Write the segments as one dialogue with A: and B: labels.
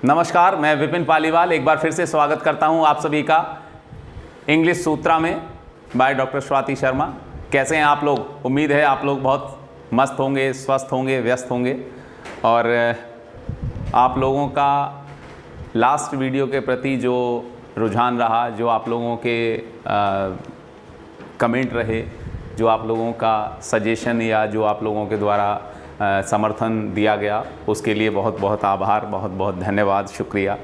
A: नमस्कार, मैं विपिन पालीवाल एक बार फिर से स्वागत करता हूं आप सभी का इंग्लिश सूत्रा में बाय डॉक्टर स्वाति शर्मा। कैसे हैं आप लोग? उम्मीद है आप लोग बहुत मस्त होंगे, स्वस्थ होंगे, व्यस्त होंगे। और आप लोगों का लास्ट वीडियो के प्रति जो रुझान रहा, जो आप लोगों के कमेंट रहे, जो आप लोगों का सजेशन या जो आप लोगों के द्वारा समर्थन दिया गया, उसके लिए बहुत बहुत आभार, बहुत बहुत धन्यवाद, शुक्रिया।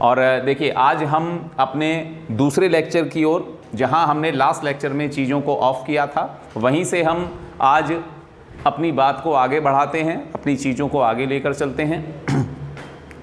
A: और देखिए, आज हम अपने दूसरे लेक्चर की ओर, जहां हमने लास्ट लेक्चर में चीज़ों को ऑफ किया था, वहीं से हम आज अपनी बात को आगे बढ़ाते हैं, अपनी चीज़ों को आगे लेकर चलते हैं।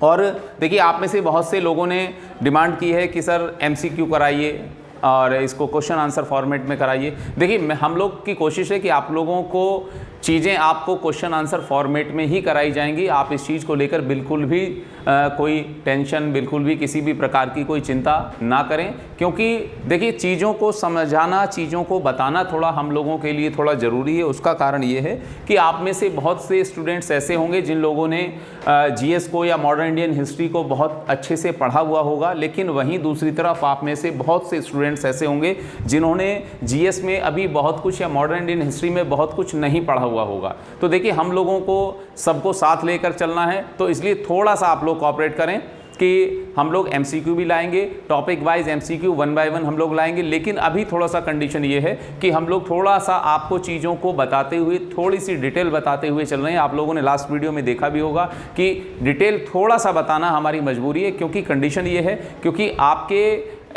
A: और देखिए, आप में से बहुत से लोगों ने डिमांड की है कि सर MCQ कराइए और इसको क्वेश्चन आंसर फॉर्मेट में कराइए। देखिए, हम लोग की कोशिश है कि आप लोगों को चीज़ें आपको क्वेश्चन आंसर फॉर्मेट में ही कराई जाएंगी। आप इस चीज़ को लेकर बिल्कुल भी कोई टेंशन, बिल्कुल भी किसी भी प्रकार की कोई चिंता ना करें, क्योंकि देखिए, चीज़ों को समझाना, चीज़ों को बताना थोड़ा हम लोगों के लिए थोड़ा ज़रूरी है। उसका कारण ये है कि आप में से बहुत से स्टूडेंट्स ऐसे होंगे जिन लोगों ने GS को या मॉडर्न इंडियन हिस्ट्री को बहुत अच्छे से पढ़ा हुआ होगा, लेकिन वहीं दूसरी तरफ आप में से बहुत से स्टूडेंट्स ऐसे होंगे जिन्होंने GS में अभी बहुत कुछ या मॉडर्न इंडियन हिस्ट्री में बहुत कुछ नहीं पढ़ा हुआ होगा। तो देखिए, हम लोगों को सबको साथ लेकर चलना है, तो इसलिए थोड़ा सा आप लोग कोऑपरेट करें कि हम लोग MCQ भी लाएंगे, टॉपिक वाइज MCQ 1 बाय 1 हम लोग लाएंगे। लेकिन अभी थोड़ा सा कंडीशन ये है कि हम लोग थोड़ा सा आपको चीज़ों को बताते हुए, थोड़ी सी डिटेल बताते हुए चल रहे हैं। आप लोगों ने लास्ट वीडियो में देखा भी होगा कि डिटेल थोड़ा सा बताना हमारी मजबूरी है, क्योंकि कंडीशन ये है, क्योंकि आपके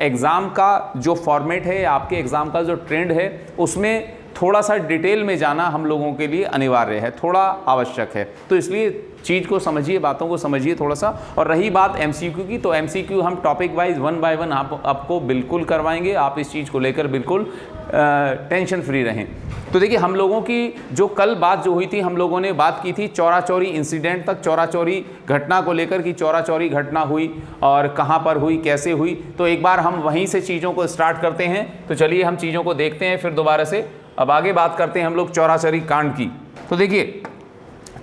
A: एग्ज़ाम का जो फॉर्मेट है, आपके एग्ज़ाम का जो ट्रेंड है, उसमें थोड़ा सा डिटेल में जाना हम लोगों के लिए अनिवार्य है, थोड़ा आवश्यक है। तो इसलिए चीज़ को समझिए, बातों को समझिए थोड़ा सा। और रही बात MCQ की, तो MCQ हम टॉपिक वाइज 1 बाय 1 आपको बिल्कुल करवाएंगे। आप इस चीज़ को लेकर बिल्कुल टेंशन फ्री रहें। तो देखिए, हम लोगों की जो कल बात जो हुई थी, हम लोगों ने बात की थी चौरा चौरी इंसिडेंट तक, चौरा चौरी घटना को लेकर कि चौरा चौरी घटना हुई और कहाँ पर हुई, कैसे हुई। तो एक बार हम वहीं से चीज़ों को स्टार्ट करते हैं। तो चलिए हम चीज़ों को देखते हैं, फिर दोबारा से अब आगे बात करते हैं हम लोग चौरा चौरी कांड की। तो देखिए,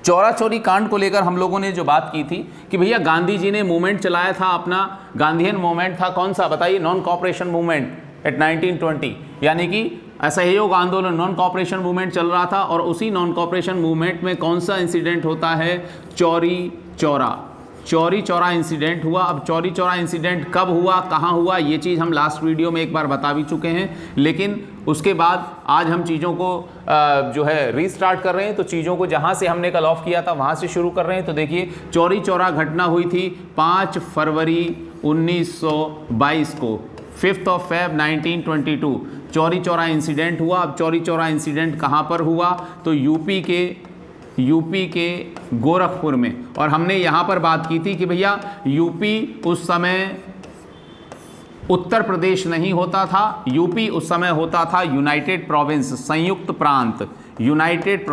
A: चौरा चौरी कांड को लेकर हम लोगों ने जो बात की थी कि भैया गांधी जी ने मूवमेंट चलाया था, अपना गांधीयन मूवमेंट था, कौन सा बताइए? नॉन कॉपरेशन मूवमेंट एट 1920, यानी कि असहयोग आंदोलन, नॉन कॉपरेशन मूवमेंट चल रहा था। और उसी नॉन कॉपरेशन मूवमेंट में कौन सा इंसिडेंट होता है? चौरी चौरा इंसिडेंट हुआ। अब चौरी चौरा इंसिडेंट कब हुआ, कहाँ हुआ, ये चीज़ हम लास्ट वीडियो में एक बार बता भी चुके हैं। लेकिन उसके बाद आज हम चीज़ों को जो है रीस्टार्ट कर रहे हैं। तो चीज़ों को जहाँ से हमने कल ऑफ किया था वहाँ से शुरू कर रहे हैं। तो देखिए, चौरी चौरा घटना हुई थी 5 फरवरी 1922 को, 5 Feb 1922 चौरी चौरा इंसिडेंट हुआ। अब चौरी चौरा इंसिडेंट कहाँ पर हुआ? तो यूपी के गोरखपुर में। और हमने यहाँ पर बात की थी कि भैया यूपी उस समय उत्तर प्रदेश नहीं होता था, यूपी उस समय होता था यूनाइटेड प्रोविंस, संयुक्त प्रांत, यूनाइटेड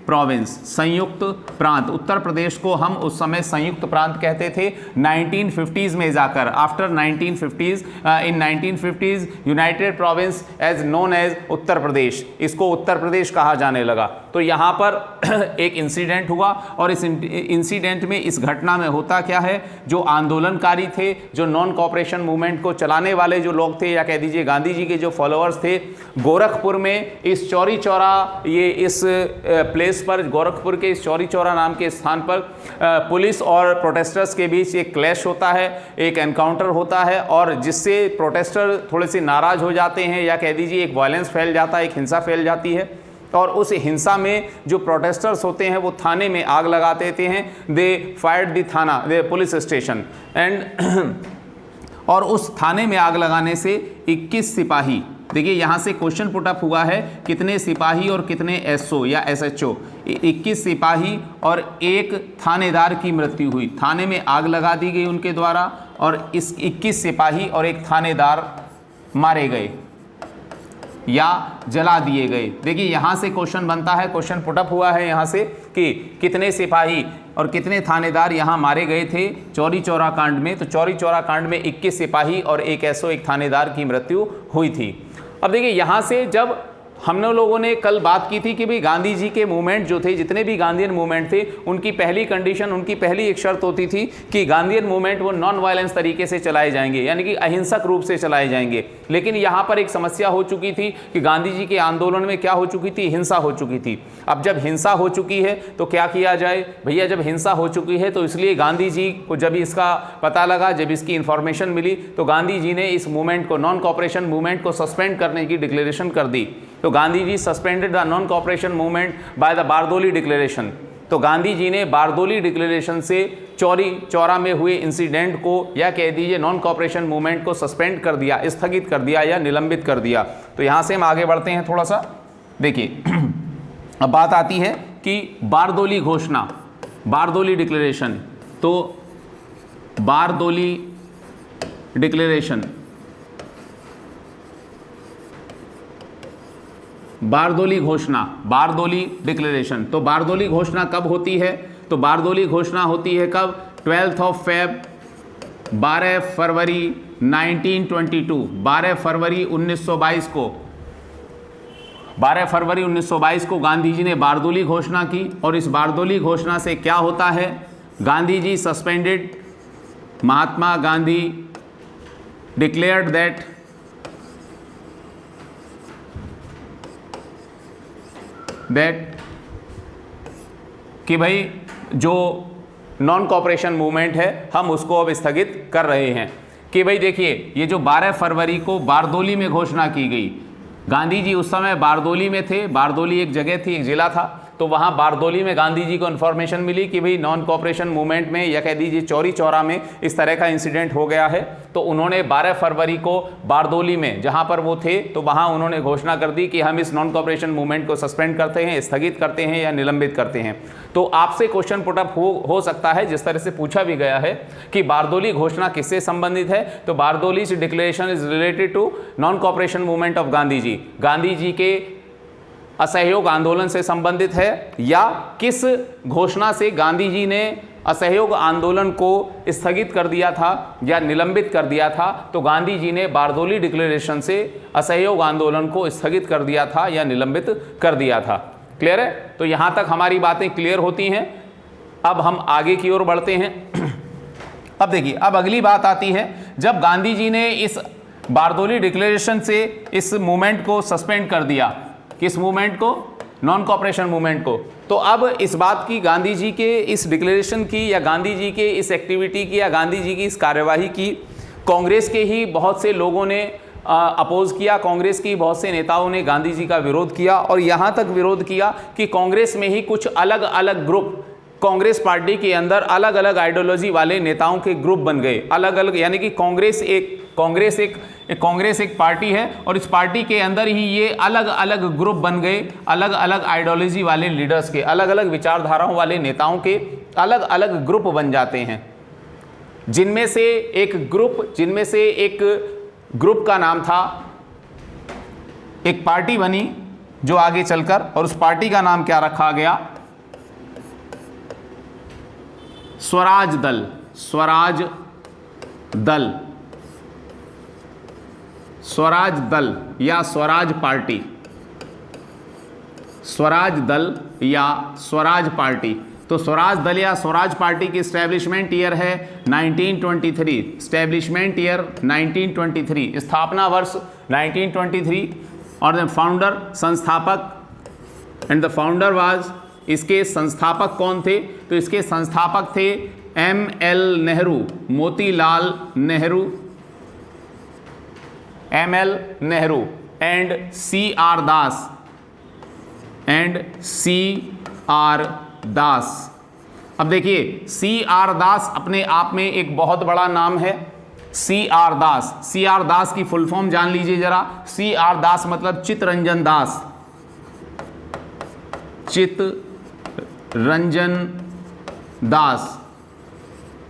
A: प्रोविंस, संयुक्त प्रांत। उत्तर प्रदेश को हम उस समय संयुक्त प्रांत कहते थे। 1950s में जाकर, after 1950s, in 1950s united provinces as known as Uttar Pradesh, इसको उत्तर प्रदेश कहा जाने लगा। तो यहाँ पर एक इंसिडेंट हुआ और इस इंसिडेंट में, इस घटना में होता क्या है, जो आंदोलनकारी थे, जो नॉन कॉपरेशन मूवमेंट को चलाने वाले जो लोग थे, या कह दीजिए गांधी जी के जो फॉलोअर्स थे, गोरखपुर में इस चौरी चौरा, ये इस प्लेस पर, गोरखपुर के इस चौरी चौरा नाम के स्थान पर पुलिस और प्रोटेस्टर्स के बीच एक क्लैश होता है, एक एनकाउंटर होता है, और जिससे प्रोटेस्टर थोड़े से नाराज हो जाते हैं, या कह दीजिए एक वायलेंस फैल जाता है, एक हिंसा फैल जाती है। और उस हिंसा में जो प्रोटेस्टर्स होते हैं वो थाने में आग लगा देते हैं। दे फायर्ड द थाना, दे पुलिस स्टेशन एंड और उस थाने में आग लगाने से 21 सिपाही, देखिए यहाँ से क्वेश्चन पुट अप हुआ है, कितने सिपाही और कितने SO या SHO, 21 सिपाही और एक थानेदार की मृत्यु हुई। थाने में आग लगा दी गई उनके द्वारा, और इस 21 सिपाही और एक थानेदार मारे गए या जला दिए गए। देखिए, यहाँ से क्वेश्चन बनता है, क्वेश्चन पुटअप हुआ है यहाँ से कि कितने सिपाही और कितने थानेदार यहाँ मारे गए थे चौरी चौरा कांड में। तो चौरी चौरा कांड में 21 सिपाही और एक SO, एक थानेदार की मृत्यु हुई थी। अब देखिए, यहाँ से जब हमने लोगों ने कल बात की थी कि भाई गांधी जी के मूवमेंट जो थे, जितने भी गांधीयन मूवमेंट थे, उनकी पहली कंडीशन, उनकी पहली एक शर्त होती थी कि गांधीयन मूवमेंट वो नॉन वायलेंस तरीके से चलाए जाएंगे, यानी कि अहिंसक रूप से चलाए जाएंगे। लेकिन यहाँ पर एक समस्या हो चुकी थी कि गांधी जी के आंदोलन में क्या हो चुकी थी, हिंसा हो चुकी थी। अब जब हिंसा हो चुकी है तो क्या किया जाए भैया, जब हिंसा हो चुकी है तो इसलिए गांधी जी को जब इसका पता लगा, जब इसकी इंफॉर्मेशन मिली, तो गांधी जी ने इस मूवमेंट को, नॉन कॉपरेशन मूवमेंट को सस्पेंड करने की डिक्लेरेशन कर दी। तो Gandhi ji suspended the non cooperation movement by the Bardoli declaration. तो गांधी जी ने बारदोली डिक्लेरेशन से चौरी चौरा में हुए इंसिडेंट को, या कह दीजिए नॉन कॉपरेशन मूवमेंट को सस्पेंड कर दिया, स्थगित कर दिया या निलंबित कर दिया। तो यहाँ से हम आगे बढ़ते हैं थोड़ा सा। देखिए अब बात आती है कि बारदोली घोषणा, बारदोली डिक्लेरेशन। तो बारदोली डिक्लेरेशन, बारदोली घोषणा, बारदोली डिक्लेरेशन। तो बारदोली घोषणा कब होती है? तो बारदोली घोषणा होती है कब? 12 फेब, 12 फरवरी 1922, 12 फरवरी 1922 को, 12 फरवरी 1922 को गांधी जी ने बारदोली घोषणा की। और इस बारदोली घोषणा से क्या होता है? Gandhi ji suspended, Mahatma Gandhi declared that कि भाई जो नॉन कॉपरेशन मूवमेंट है हम उसको अब स्थगित कर रहे हैं। कि भाई देखिए, ये जो 12 फरवरी को बारदोली में घोषणा की गई, गांधी जी उस समय बारदोली में थे। बारदोली एक जगह थी, एक जिला था, तो वहाँ बारदोली में गांधी जी को इन्फॉर्मेशन मिली कि भाई नॉन कॉपरेशन मूवमेंट में, या कह दीजिए चौरी चौरा में इस तरह का इंसिडेंट हो गया है। तो उन्होंने 12 फरवरी को बारदोली में, जहाँ पर वो थे, तो वहाँ उन्होंने घोषणा कर दी कि हम इस नॉन कॉपरेशन मूवमेंट को सस्पेंड करते हैं, स्थगित करते हैं या निलंबित करते हैं। तो आपसे क्वेश्चन पुटअप हो सकता है, जिस तरह से पूछा भी गया है कि बारदोली घोषणा किससे संबंधित है? तो Bardoli declaration is related to non cooperation movement of Gandhi ji, Gandhi ji के असहयोग आंदोलन से संबंधित है, या किस घोषणा से गांधी जी ने असहयोग आंदोलन को स्थगित कर दिया था या निलंबित कर दिया था? तो गांधी जी ने बारदोली डिक्लेरेशन से असहयोग आंदोलन को स्थगित कर दिया था या निलंबित कर दिया था। क्लियर है? तो यहां तक हमारी बातें क्लियर होती हैं। अब हम आगे की ओर बढ़ते हैं। अब देखिए, अब अगली बात आती है, जब गांधी जी ने इस बारदोली डिक्लेरेशन से इस मूवमेंट को सस्पेंड कर दिया, किस मूवमेंट को? नॉन कॉपरेशन मूवमेंट को। तो अब इस बात की, गांधी जी के इस डिक्लेरेशन की, या गांधी जी के इस एक्टिविटी की, या गांधी जी की इस कार्यवाही की कांग्रेस के ही बहुत से लोगों ने अपोज किया, कांग्रेस की बहुत से नेताओं ने गांधी जी का विरोध किया। और यहाँ तक विरोध किया कि कांग्रेस में ही कुछ अलग अलग ग्रुप, कांग्रेस पार्टी के अंदर अलग अलग आइडियोलॉजी वाले नेताओं के ग्रुप बन गए, अलग अलग, यानी कि कांग्रेस एक पार्टी है और इस पार्टी के अंदर ही ये अलग अलग ग्रुप बन गए, अलग अलग आइडियोलॉजी वाले लीडर्स के, अलग अलग विचारधाराओं वाले नेताओं के अलग अलग ग्रुप बन जाते हैं। जिनमें से एक ग्रुप का नाम था, एक पार्टी बनी जो आगे चलकर, और उस पार्टी का नाम क्या रखा गया? स्वराज दल, स्वराज दल, स्वराज दल या स्वराज पार्टी, स्वराज दल या स्वराज पार्टी। तो स्वराज दल या स्वराज पार्टी की स्टैब्लिशमेंट ईयर है 1923, स्टैब्लिशमेंट ईयर 1923, स्थापना वर्ष 1923, और द फाउंडर, संस्थापक, एंड द फाउंडर वाज, इसके संस्थापक कौन थे? तो इसके संस्थापक थे M.L. Nehru, Motilal Nehru, M.L. Nehru and C.R. Das, and C.R. दास। अब देखिए, C.R. दास अपने आप में एक बहुत बड़ा नाम है। C.R. दास, C.R. दास की फुल फॉर्म जान लीजिए जरा। C.R. दास मतलब चित्तरंजन दास, चित्तरंजन दास।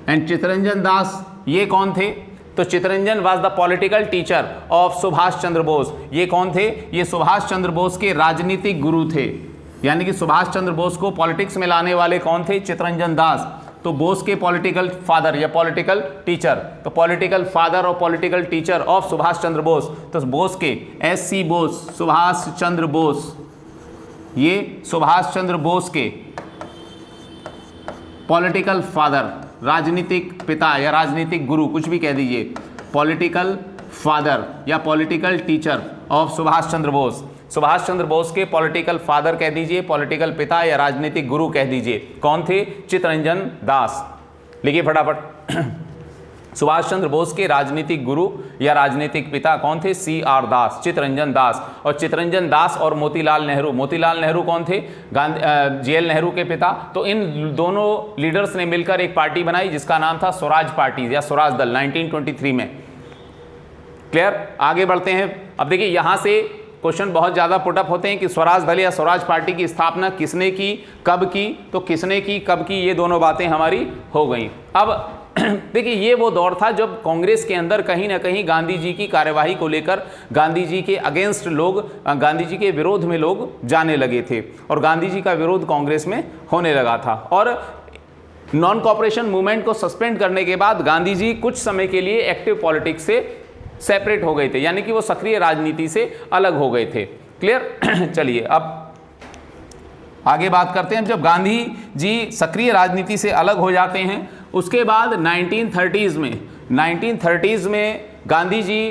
A: एंड चित्तरंजन दास ये कौन थे? तो Chittaranjan was the political teacher of Subhash Chandra Bose. ये कौन थे? ये सुभाष चंद्र बोस के राजनीतिक गुरु थे, यानी कि सुभाष चंद्र बोस को पॉलिटिक्स में लाने वाले कौन थे? चित्तरंजन दास। तो बोस के पॉलिटिकल फादर या पॉलिटिकल टीचर, तो पॉलिटिकल फादर और political teacher of Subhash Chandra Bose, तो बोस के एस.सी. बोस, सुभाष चंद्र बोस, ये सुभाष चंद्र बोस के पॉलिटिकल फादर, राजनीतिक पिता या राजनीतिक गुरु, कुछ भी कह दीजिए, पॉलिटिकल फादर या political teacher of Subhash Chandra Bose, Subhash Chandra Bose के पॉलिटिकल फादर कह दीजिए, पॉलिटिकल पिता या राजनीतिक गुरु कह दीजिए, कौन थे? चित्तरंजन दास। लिखिए फटाफट। सुभाष चंद्र बोस के राजनीतिक गुरु या राजनीतिक पिता कौन थे? C.R. दास, चित्तरंजन दास। और चित्तरंजन दास और मोतीलाल नेहरू, मोतीलाल नेहरू कौन थे? J.L. नेहरू के पिता। तो इन दोनों लीडर्स ने मिलकर एक पार्टी बनाई जिसका नाम था स्वराज पार्टी या स्वराज दल 1923 में। क्लियर? आगे बढ़ते हैं। अब देखिए यहां से क्वेश्चन बहुत ज़्यादा पुटअप होते हैं कि स्वराज दल या स्वराज पार्टी की स्थापना किसने की, कब की? तो किसने की, कब की, ये दोनों बातें हमारी हो गई। अब देखिए ये वो दौर था जब कांग्रेस के अंदर कहीं ना कहीं गांधी जी की कार्यवाही को लेकर गांधी जी के अगेंस्ट लोग, गांधी जी के विरोध में लोग जाने लगे थे और गांधी जी का विरोध कांग्रेस में होने लगा था। और नॉन कॉपरेशन मूवमेंट को सस्पेंड करने के बाद गांधी जी कुछ समय के लिए एक्टिव पॉलिटिक्स से सेपरेट हो गए थे, यानी कि वो सक्रिय राजनीति से अलग हो गए थे। क्लियर? चलिए अब आगे बात करते हैं। जब गांधी जी सक्रिय राजनीति से अलग हो जाते हैं उसके बाद 1930s में गांधी जी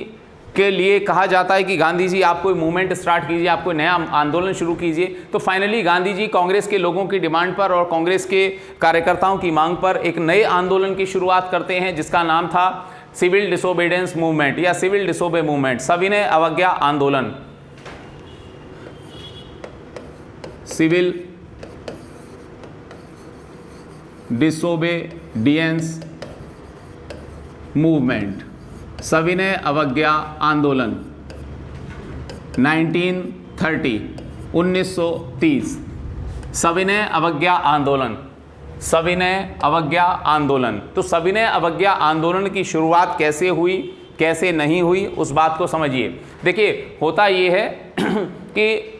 A: के लिए कहा जाता है कि गांधी जी आप कोई मूवमेंट स्टार्ट कीजिए, आप कोई नया आंदोलन शुरू कीजिए। तो फाइनली गांधी जी कांग्रेस के लोगों की डिमांड पर और कांग्रेस के कार्यकर्ताओं की मांग पर एक नए आंदोलन की शुरुआत करते हैं जिसका नाम था सिविल डिसोबीडियंस मूवमेंट या सिविल डिसोबे मूवमेंट, सविनय अवज्ञा आंदोलन, सिविल डिसोबीडियंस मूवमेंट, सविनय अवज्ञा आंदोलन 1930 सविनय अवज्ञा आंदोलन, सविनय अवज्ञा आंदोलन। तो सविनय अवज्ञा आंदोलन की शुरुआत कैसे हुई, कैसे नहीं हुई, उस बात को समझिए। देखिए होता ये है कि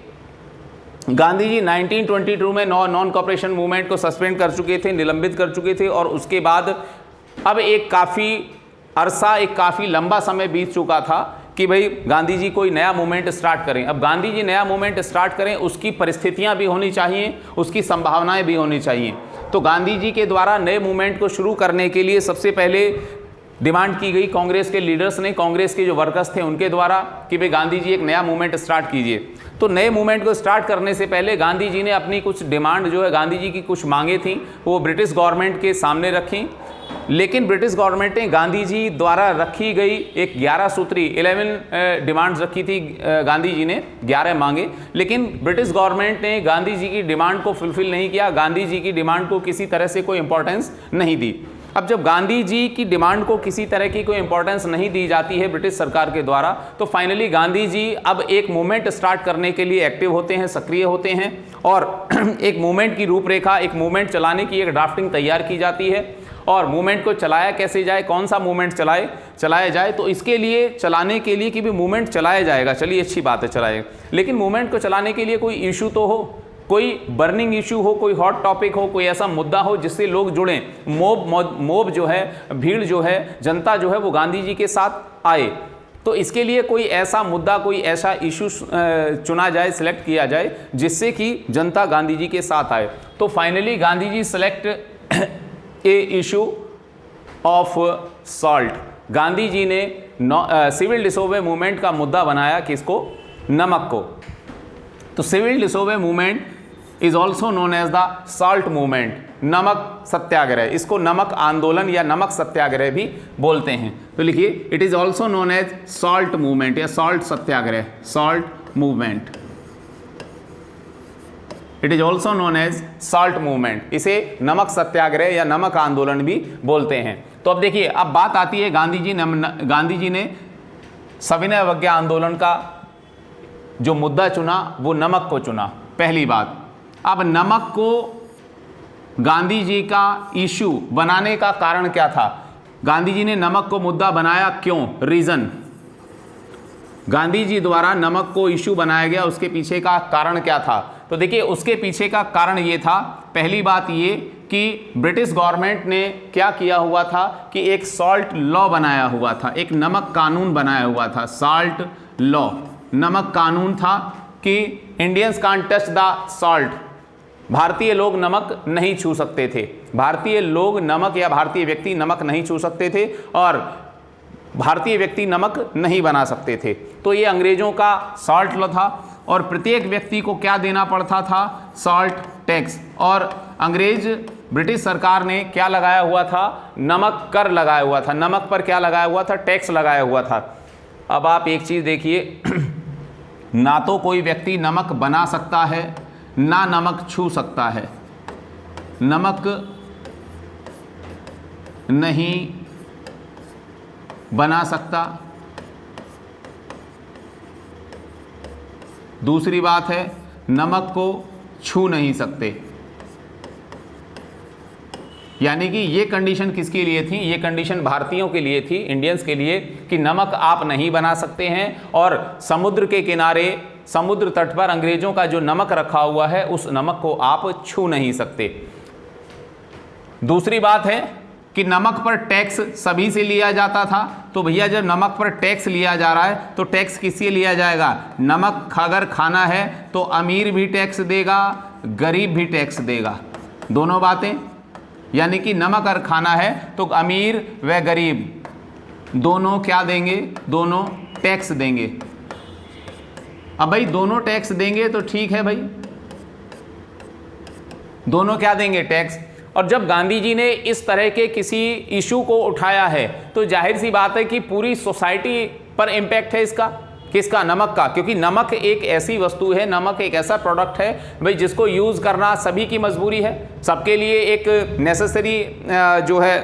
A: गांधी जी 1922 में नॉन कॉपरेशन मूवमेंट को सस्पेंड कर चुके थे, निलंबित कर चुके थे और उसके बाद अब एक काफ़ी लंबा समय बीत चुका था कि भाई गांधी जी कोई नया मूवमेंट स्टार्ट करें। अब गांधी जी नया मूवमेंट स्टार्ट करें, उसकी परिस्थितियां भी होनी चाहिए, उसकी संभावनाएं भी होनी चाहिए। तो गांधी जी के द्वारा नए मूवमेंट को शुरू करने के लिए सबसे पहले डिमांड की गई कांग्रेस के लीडर्स ने, कांग्रेस के जो वर्कर्स थे उनके द्वारा कि भाई गांधी जी एक नया मूवमेंट स्टार्ट कीजिए। तो नए मूवमेंट को स्टार्ट करने से पहले गांधी जी ने अपनी कुछ डिमांड जो है, गांधी जी की कुछ मांगे थी वो ब्रिटिश गवर्नमेंट के सामने रखी। लेकिन ब्रिटिश गवर्नमेंट ने गांधी जी द्वारा रखी गई एक 11 सूत्री 11 डिमांड्स रखी थी, गांधी जी ने 11 मांगे, लेकिन ब्रिटिश गवर्नमेंट ने गांधी जी की डिमांड को फुलफिल नहीं किया, गांधी जी की डिमांड को किसी तरह से कोई इंपॉर्टेंस नहीं दी। अब जब गांधी जी की डिमांड को किसी तरह की कोई इंपॉर्टेंस नहीं दी जाती है ब्रिटिश सरकार के द्वारा, तो फाइनली गांधी जी अब एक मूवमेंट स्टार्ट करने के लिए एक्टिव होते हैं, सक्रिय होते हैं और एक मूवमेंट की रूपरेखा, एक मूवमेंट चलाने की एक ड्राफ्टिंग तैयार की जाती है। और मूवमेंट को चलाया कैसे जाए, कौन सा मूवमेंट चलाया जाए, तो इसके लिए चलाने के लिए कि भी मूवमेंट चलाया जाएगा, चलिए अच्छी बात है चलाएगा, लेकिन मूवमेंट को चलाने के लिए कोई इशू तो हो, कोई बर्निंग इशू हो, कोई हॉट टॉपिक हो, कोई ऐसा मुद्दा हो जिससे लोग जुड़ें, मोब जो है, भीड़ जो है, जनता जो है वो गांधी जी के साथ आए। तो इसके लिए कोई ऐसा मुद्दा, कोई ऐसा इशू चुना जाए, सिलेक्ट किया जाए जिससे कि जनता गांधी जी के साथ आए। तो finally Gandhi ji select a issue of salt. Gandhi ji ने सिविल डिसोबे मूवमेंट का मुद्दा बनाया किसको? नमक को। तो civil disobedience movement is also known as the salt movement, Namak Satyagraha, इसको नमक आंदोलन या नमक सत्याग्रह भी बोलते हैं। तो लिखिए it is also known as salt movement या salt satyagraha, salt movement, it is also known as salt movement, इसे नमक सत्याग्रह या नमक आंदोलन भी बोलते हैं। तो अब देखिए, अब बात आती है गांधी जी ने सविनय अवज्ञा आंदोलन का जो मुद्दा चुना वो नमक को चुना, पहली बात। अब नमक को गांधी जी का इशू बनाने का कारण क्या था? गांधी जी ने नमक को मुद्दा बनाया क्यों? रीजन, गांधी जी द्वारा नमक को इशू बनाया गया, उसके पीछे का कारण क्या था? तो देखिए उसके पीछे का कारण ये था, पहली बात ये कि ब्रिटिश गवर्नमेंट ने क्या किया हुआ था कि एक सॉल्ट लॉ बनाया हुआ था, एक नमक कानून बनाया हुआ था, सॉल्ट लॉ, नमक कानून था कि Indians can't touch the salt, भारतीय लोग नमक नहीं छू सकते थे, भारतीय लोग नमक या भारतीय व्यक्ति नमक नहीं छू सकते थे और भारतीय व्यक्ति नमक नहीं बना सकते थे। तो ये अंग्रेजों का सॉल्ट लॉ था और प्रत्येक व्यक्ति को क्या देना पड़ता था, सॉल्ट टैक्स। और अंग्रेज ब्रिटिश सरकार ने क्या लगाया हुआ था, नमक कर लगाया हुआ था, नमक पर क्या लगाया हुआ था, टैक्स लगाया हुआ था। अब आप एक चीज़ देखिए, ना तो कोई व्यक्ति नमक बना सकता है ना नमक छू सकता है, नमक नहीं बना सकता। दूसरी बात है नमक को छू नहीं सकते। यानी कि ये कंडीशन किसके लिए थी, ये कंडीशन भारतीयों के लिए थी, इंडियंस के लिए, कि नमक आप नहीं बना सकते हैं और समुद्र के किनारे, समुद्र तट पर अंग्रेजों का जो नमक रखा हुआ है उस नमक को आप छू नहीं सकते। दूसरी बात है कि नमक पर टैक्स सभी से लिया जाता था। तो भैया जब नमक पर टैक्स लिया जा रहा है तो टैक्स किससे लिया जाएगा, नमक अगर खाना है तो अमीर भी टैक्स देगा, गरीब भी टैक्स देगा, दोनों बातें। यानी कि नमक अगर खाना है तो अमीर व गरीब दोनों क्या देंगे, दोनों टैक्स देंगे। अब भाई दोनों टैक्स देंगे तो ठीक है भाई, दोनों क्या देंगे, टैक्स। और जब गांधी जी ने इस तरह के किसी इशू को उठाया है तो जाहिर सी बात है कि पूरी सोसाइटी पर इम्पैक्ट है इसका, किसका, नमक का। क्योंकि नमक एक ऐसी वस्तु है, नमक एक ऐसा प्रोडक्ट है भाई जिसको यूज़ करना सभी की मजबूरी है, सबके लिए एक नेसेसरी जो है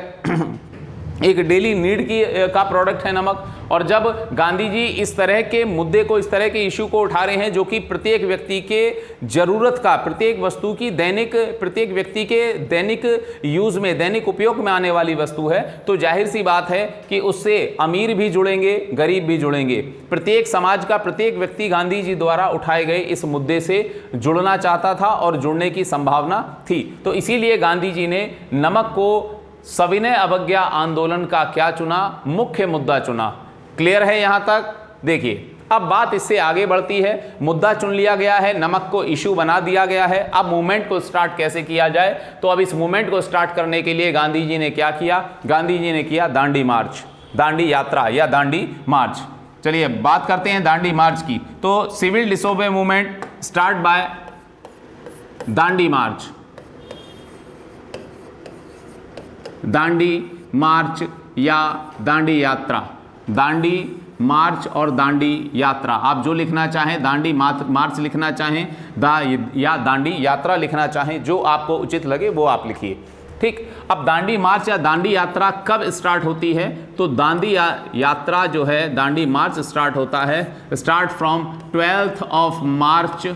A: एक डेली नीड की का प्रोडक्ट है नमक। और जब गांधी जी इस तरह के मुद्दे को, इस तरह के इशू को उठा रहे हैं जो कि प्रत्येक व्यक्ति के ज़रूरत का, प्रत्येक वस्तु की दैनिक, प्रत्येक व्यक्ति के दैनिक यूज़ में, दैनिक उपयोग में आने वाली वस्तु है, तो जाहिर सी बात है कि उससे अमीर भी जुड़ेंगे, गरीब भी जुड़ेंगे। प्रत्येक समाज का प्रत्येक व्यक्ति गांधी जी द्वारा उठाए गए इस मुद्दे से जुड़ना चाहता था और जुड़ने की संभावना थी। तो इसीलिए गांधी जी ने नमक को सविनय अवज्ञा आंदोलन का क्या चुना, मुख्य मुद्दा चुना। क्लियर है यहां तक? देखिए अब बात इससे आगे बढ़ती है, मुद्दा चुन लिया गया है, नमक को इशू बना दिया गया है, अब मूवमेंट को स्टार्ट कैसे किया जाए। तो अब इस मूवमेंट को स्टार्ट करने के लिए गांधी जी ने क्या किया, गांधी जी ने किया दांडी मार्च, दांडी यात्रा या दांडी मार्च। चलिए बात करते हैं दांडी मार्च की। तो civil disobedience movement start by Dandi march, Dandi march या दांडी यात्रा, दांडी मार्च और दांडी यात्रा, आप जो लिखना चाहें, दांडी मार्च लिखना चाहें या दांडी यात्रा लिखना चाहें, जो आपको उचित लगे वो आप लिखिए। ठीक, अब दांडी मार्च या दांडी यात्रा कब स्टार्ट होती है? तो दांडी यात्रा जो है, दांडी मार्च स्टार्ट होता है, start from 12th of March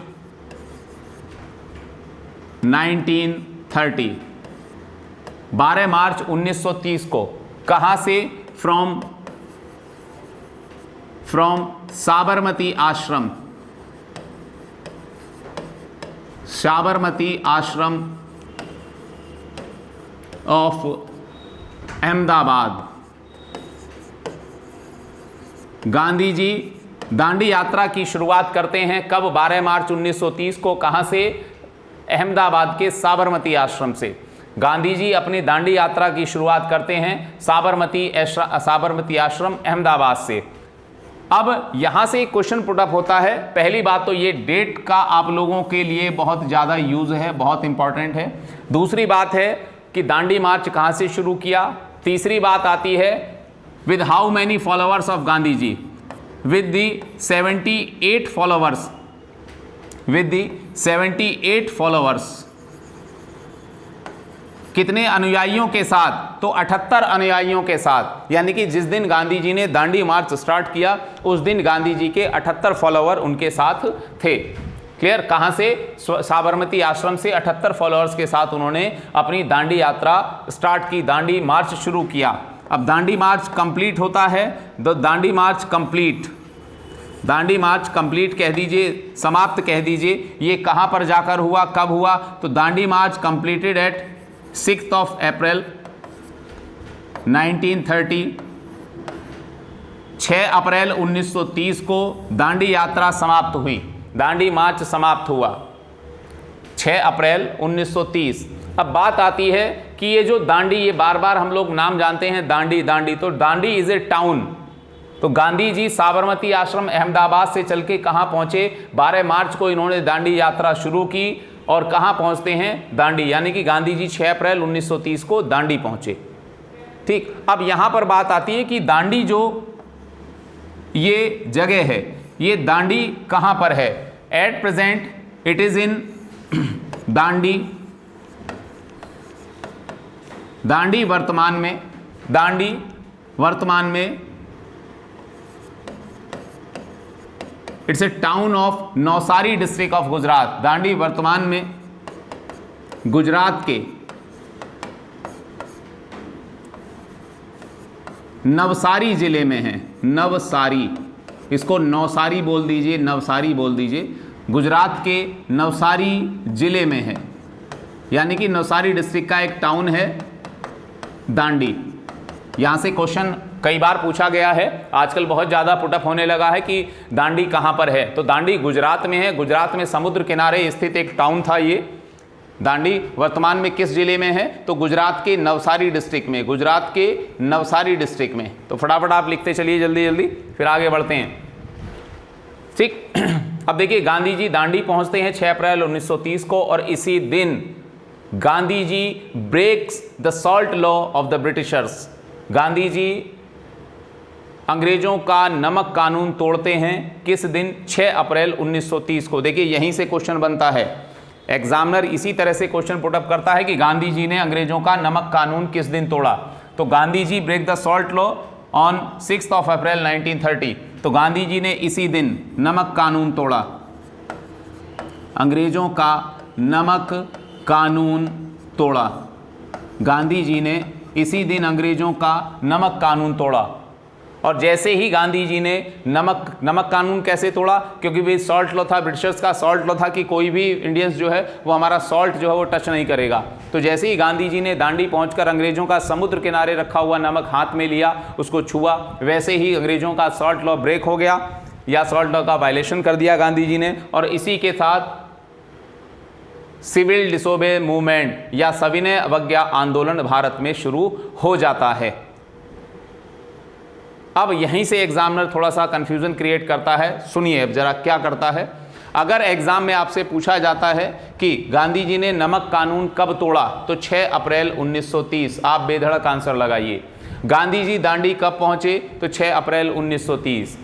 A: 1930, 12 मार्च 1930 को। कहां से? फ्रॉम साबरमती आश्रम, साबरमती आश्रम ऑफ अहमदाबाद। गांधी जी दांडी यात्रा की शुरुआत करते हैं कब? 12 मार्च 1930 को। कहां से? अहमदाबाद के साबरमती आश्रम से गांधी जी अपनी दांडी यात्रा की शुरुआत करते हैं साबरमती आश्रम अहमदाबाद से। अब यहां से एक क्वेश्चन पुट अप होता है। पहली बात तो ये डेट का आप लोगों के लिए बहुत ज़्यादा यूज है, बहुत इंपॉर्टेंट है। दूसरी बात है कि दांडी मार्च कहां से शुरू किया। तीसरी बात आती है with how many followers of Gandhi ji, with the 78 followers, with the 78 followers, कितने अनुयायियों के साथ? तो 78 अनुयायियों के साथ। यानी कि जिस दिन गांधी जी ने दांडी मार्च स्टार्ट किया उस दिन गांधी जी के 78 फॉलोअर उनके साथ थे। क्लियर? कहां से? साबरमती आश्रम से 78 फॉलोअर्स के साथ उन्होंने अपनी दांडी यात्रा स्टार्ट की, दांडी मार्च शुरू किया। अब दांडी मार्च कंप्लीट होता है, दांडी मार्च कंप्लीट, दांडी मार्च कंप्लीट कह दीजिए, समाप्त कह दीजिए। ये कहां पर जाकर हुआ, कब हुआ? तो दांडी मार्च कंप्लीटेड एट 6 अप्रैल 1930, 6 अप्रैल 1930 को दांडी यात्रा समाप्त हुई, दांडी मार्च समाप्त हुआ 6 अप्रैल 1930। अब बात आती है कि ये जो दांडी, ये बार बार हम लोग नाम जानते हैं दांडी दांडी, तो दांडी इज ए टाउन। तो गांधी जी साबरमती आश्रम अहमदाबाद से चल के कहाँ पहुँचे? 12 मार्च को इन्होंने दांडी यात्रा शुरू की और कहाँ पहुँचते हैं? दांडी, यानी कि गांधी जी 6 अप्रैल 1930 को दांडी पहुँचे। ठीक, अब यहाँ पर बात आती है कि दांडी जो ये जगह है, ये दांडी कहाँ पर है? At present it is in Dandi, Dandi वर्तमान में, दांडी वर्तमान में it's a town of Navsari district of Gujarat. Dandi वर्तमान में गुजरात के नवसारी जिले में है। नवसारी, इसको नवसारी बोल दीजिए, नवसारी बोल दीजिए, गुजरात के नवसारी जिले में है, यानी कि नवसारी डिस्ट्रिक्ट का एक टाउन है दांडी। यहां से क्वेश्चन कई बार पूछा गया है, आजकल बहुत ज़्यादा पुटअप होने लगा है कि दांडी कहाँ पर है। तो दांडी गुजरात में है, गुजरात में समुद्र किनारे स्थित एक टाउन था ये। दांडी वर्तमान में किस जिले में है? तो गुजरात के नवसारी डिस्ट्रिक्ट में, गुजरात के नवसारी डिस्ट्रिक्ट में। तो फटाफट आप लिखते चलिए जल्दी जल्दी, फिर आगे बढ़ते हैं। ठीक, अब देखिए गांधी जी दांडी पहुंचते हैं 6 अप्रैल 1930 को, और इसी दिन Gandhi ji breaks the salt law of the Britishers. Gandhi ji अंग्रेजों का नमक कानून तोड़ते हैं। किस दिन? 6 अप्रैल 1930 को। देखिए यहीं से क्वेश्चन बनता है, एग्जामिनर इसी तरह से क्वेश्चन पुटअप करता है कि गांधी जी ने अंग्रेजों का नमक कानून किस दिन तोड़ा। तो Gandhi ji break the salt law on 6 April 1930। तो गांधी जी ने इसी दिन नमक कानून तोड़ा, अंग्रेजों का नमक कानून तोड़ा। गांधी जी ने इसी दिन अंग्रेजों का नमक कानून तोड़ा। और जैसे ही गांधी जी ने नमक कानून कैसे तोड़ा? क्योंकि भाई सॉल्ट लॉ था, ब्रिटिशर्स का सॉल्ट लॉ था कि कोई भी इंडियंस जो है वो हमारा सॉल्ट जो है वो टच नहीं करेगा। तो जैसे ही गांधी जी ने दांडी पहुंचकर अंग्रेजों का समुद्र किनारे रखा हुआ नमक हाथ में लिया, उसको छुआ, वैसे ही अंग्रेजों का सॉल्ट लॉ ब्रेक हो गया, या सॉल्ट लॉ का वायलेशन कर दिया गांधी जी ने। और इसी के साथ सिविल डिसोबे मूवमेंट या सविनय अवज्ञा आंदोलन भारत में शुरू हो जाता है। अब यहीं से एग्जामिनर थोड़ा सा कंफ्यूजन क्रिएट करता है। सुनिए अब जरा क्या करता है। अगर एग्जाम में आपसे पूछा जाता है कि गांधी जी ने नमक कानून कब तोड़ा, तो 6 अप्रैल 1930, आप बेधड़क आंसर लगाइए। गांधी जी दांडी कब पहुंचे? तो 6 अप्रैल 1930।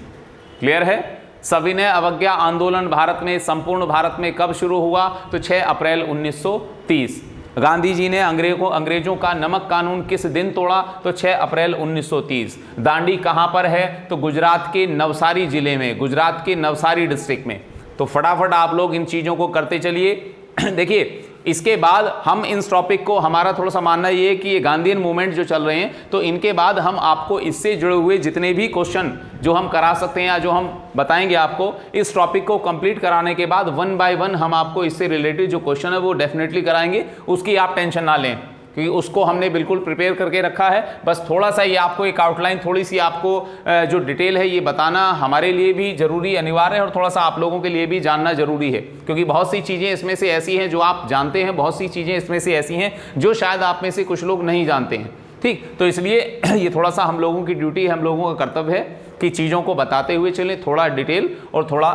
A: क्लियर है? सविनय अवज्ञा आंदोलन भारत में, संपूर्ण भारत में कब शुरू हुआ? तो 6 अप्रैल 1930। गांधी जी ने अंग्रेजों का नमक कानून किस दिन तोड़ा? तो 6 अप्रैल 1930। दांडी कहां पर है? तो गुजरात के नवसारी जिले में, गुजरात के नवसारी डिस्ट्रिक्ट में। तो फटाफट आप लोग इन चीज़ों को करते चलिए। देखिए इसके बाद हम इन टॉपिक को, हमारा थोड़ा सा मानना ये है कि ये गांधीयन मूवमेंट जो चल रहे हैं, तो इनके बाद हम आपको इससे जुड़े हुए जितने भी क्वेश्चन जो हम करा सकते हैं या जो हम बताएंगे आपको, इस टॉपिक को कंप्लीट कराने के बाद 1 बाय 1 हम आपको इससे रिलेटेड जो क्वेश्चन है वो डेफिनेटली कराएंगे। उसकी आप टेंशन ना लें, क्योंकि उसको हमने बिल्कुल प्रिपेयर करके रखा है। बस थोड़ा सा ये आपको एक आउटलाइन, थोड़ी सी आपको जो डिटेल है ये बताना हमारे लिए भी ज़रूरी, अनिवार्य है, और थोड़ा सा आप लोगों के लिए भी जानना ज़रूरी है, क्योंकि बहुत सी चीज़ें इसमें से ऐसी हैं जो आप जानते हैं, बहुत सी चीज़ें इसमें से ऐसी हैं जो शायद आप में से कुछ लोग नहीं जानते हैं। ठीक, तो इसलिए ये थोड़ा सा हम लोगों की ड्यूटी है, हम लोगों का कर्तव्य है कि चीज़ों को बताते हुए चलें, थोड़ा डिटेल और थोड़ा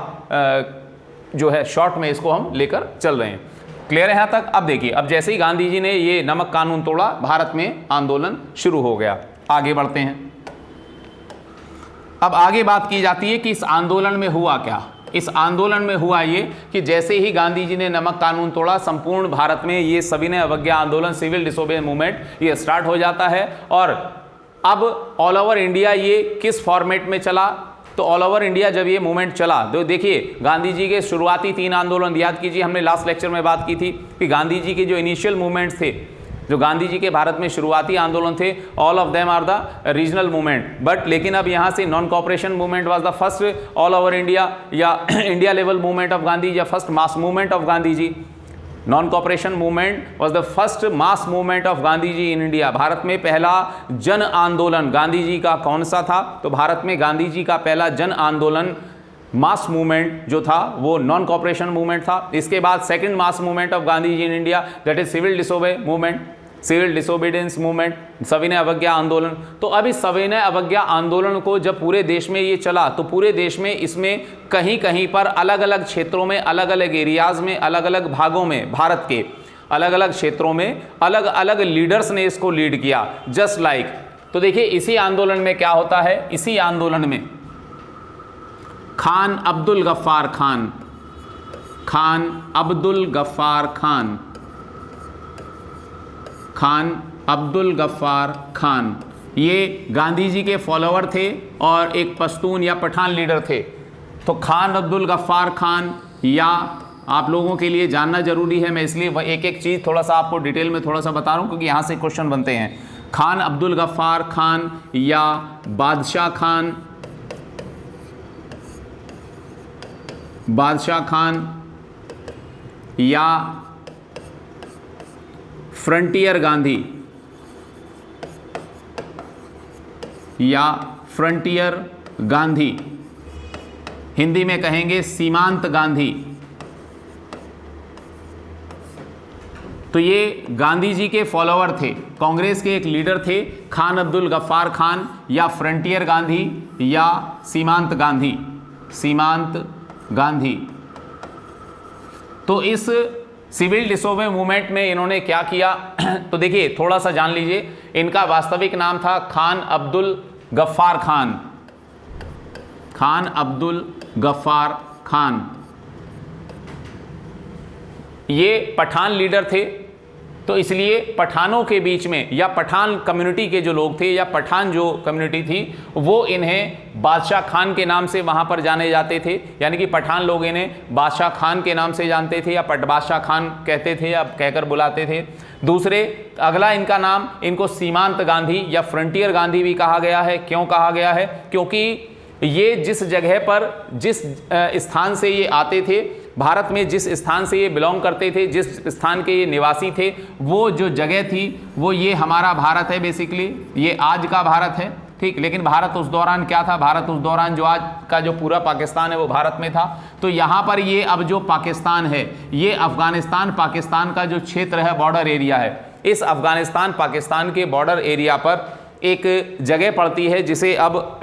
A: जो है शॉर्ट में इसको हम लेकर चल रहे हैं। क्लियर है यहाँ तक? अब देखिए, अब जैसे ही गांधी जी ने ये नमक कानून तोड़ा, भारत में आंदोलन शुरू हो गया। आगे बढ़ते हैं। अब आगे बात की जाती है कि इस आंदोलन में हुआ क्या। इस आंदोलन में हुआ ये कि जैसे ही गांधी जी ने नमक कानून तोड़ा, संपूर्ण भारत में ये सविनय अवज्ञा आंदोलन, सिविल डिसोबे मूवमेंट, ये स्टार्ट हो जाता है। और अब ऑल ओवर इंडिया ये किस फॉर्मेट में चला? तो ऑल ओवर इंडिया जब ये मूवमेंट चला, तो देखिए गांधी जी के शुरुआती 3 आंदोलन याद कीजिए, हमने लास्ट लेक्चर में बात की थी कि गांधी जी के जो इनिशियल मूवमेंट्स थे, जो गांधी जी के भारत में शुरुआती आंदोलन थे, all of them are the regional movement. But लेकिन अब यहाँ से non cooperation movement was the first all over India या India level movement of Gandhi, या first mass movement of Gandhi ji. Non cooperation movement was the first mass movement of Gandhi ji in India. Bharat में पहला जन आंदोलन गांधी जी का कौन सा था? तो भारत में गांधी जी का पहला जन आंदोलन मास मूवमेंट जो था वो नॉन कॉपरेशन मूवमेंट था। इसके बाद second mass movement of Gandhi ji in India that is civil disobedience movement, civil disobedience movement, सविनय अवज्ञा आंदोलन। तो अब इस सविनय अवज्ञा आंदोलन को जब पूरे देश में ये चला तो पूरे देश में इसमें कहीं कहीं पर अलग अलग क्षेत्रों में, अलग अलग एरियाज में, अलग अलग भागों में, भारत के अलग अलग क्षेत्रों में अलग अलग लीडर्स ने इसको लीड किया, जस्ट लाइक। तो देखिए इसी आंदोलन में क्या होता है, इसी आंदोलन में खान अब्दुल गफ्फार खान, खान अब्दुल गफ्फार खान, खान अब्दुल गफ्फार खान, ये गांधी जी के फॉलोअर थे और एक पश्तून या पठान लीडर थे। तो खान अब्दुल गफ्फार खान, या आप लोगों के लिए जानना जरूरी है, मैं इसलिए एक एक चीज़ थोड़ा सा आपको डिटेल में थोड़ा सा बता रहा हूँ क्योंकि यहाँ से क्वेश्चन बनते हैं। खान अब्दुल गफ्फार खान या बादशाह खान, बादशाह खान या फ्रंटियर गांधी, या फ्रंटियर गांधी, हिंदी में कहेंगे सीमांत गांधी। तो ये गांधी जी के फॉलोअर थे, कांग्रेस के एक लीडर थे खान अब्दुल गफ्फार खान, या फ्रंटियर गांधी या सीमांत गांधी, सीमांत गांधी। तो इस सिविल डिसोबे मूवमेंट में इन्होंने क्या किया तो देखिए थोड़ा सा जान लीजिए। इनका वास्तविक नाम था खान अब्दुल गफ्फार खान, खान अब्दुल गफ्फार खान। ये पठान लीडर थे, तो इसलिए पठानों के बीच में या पठान कम्युनिटी के जो लोग थे या पठान जो कम्युनिटी थी वो इन्हें बादशाह खान के नाम से वहाँ पर जाने जाते थे, यानी कि पठान लोग इन्हें बादशाह खान के नाम से जानते थे या बादशाह खान कहते थे या कहकर बुलाते थे। दूसरे, अगला इनका नाम, इनको सीमांत गांधी या फ्रंटियर गांधी भी कहा गया है। क्यों कहा गया है? क्योंकि ये जिस जगह पर, जिस स्थान से ये आते थे, भारत में जिस स्थान से ये बिलोंग करते थे, जिस स्थान के ये निवासी थे, वो जो जगह थी वो ये हमारा भारत है, बेसिकली ये आज का भारत है, ठीक। लेकिन भारत उस दौरान क्या था? भारत उस दौरान जो आज का जो पूरा पाकिस्तान है वो भारत में था। तो यहाँ पर ये अब जो पाकिस्तान है, ये अफगानिस्तान पाकिस्तान का जो क्षेत्र है, बॉर्डर एरिया है, इस अफगानिस्तान पाकिस्तान के बॉर्डर एरिया पर एक जगह पड़ती है जिसे अब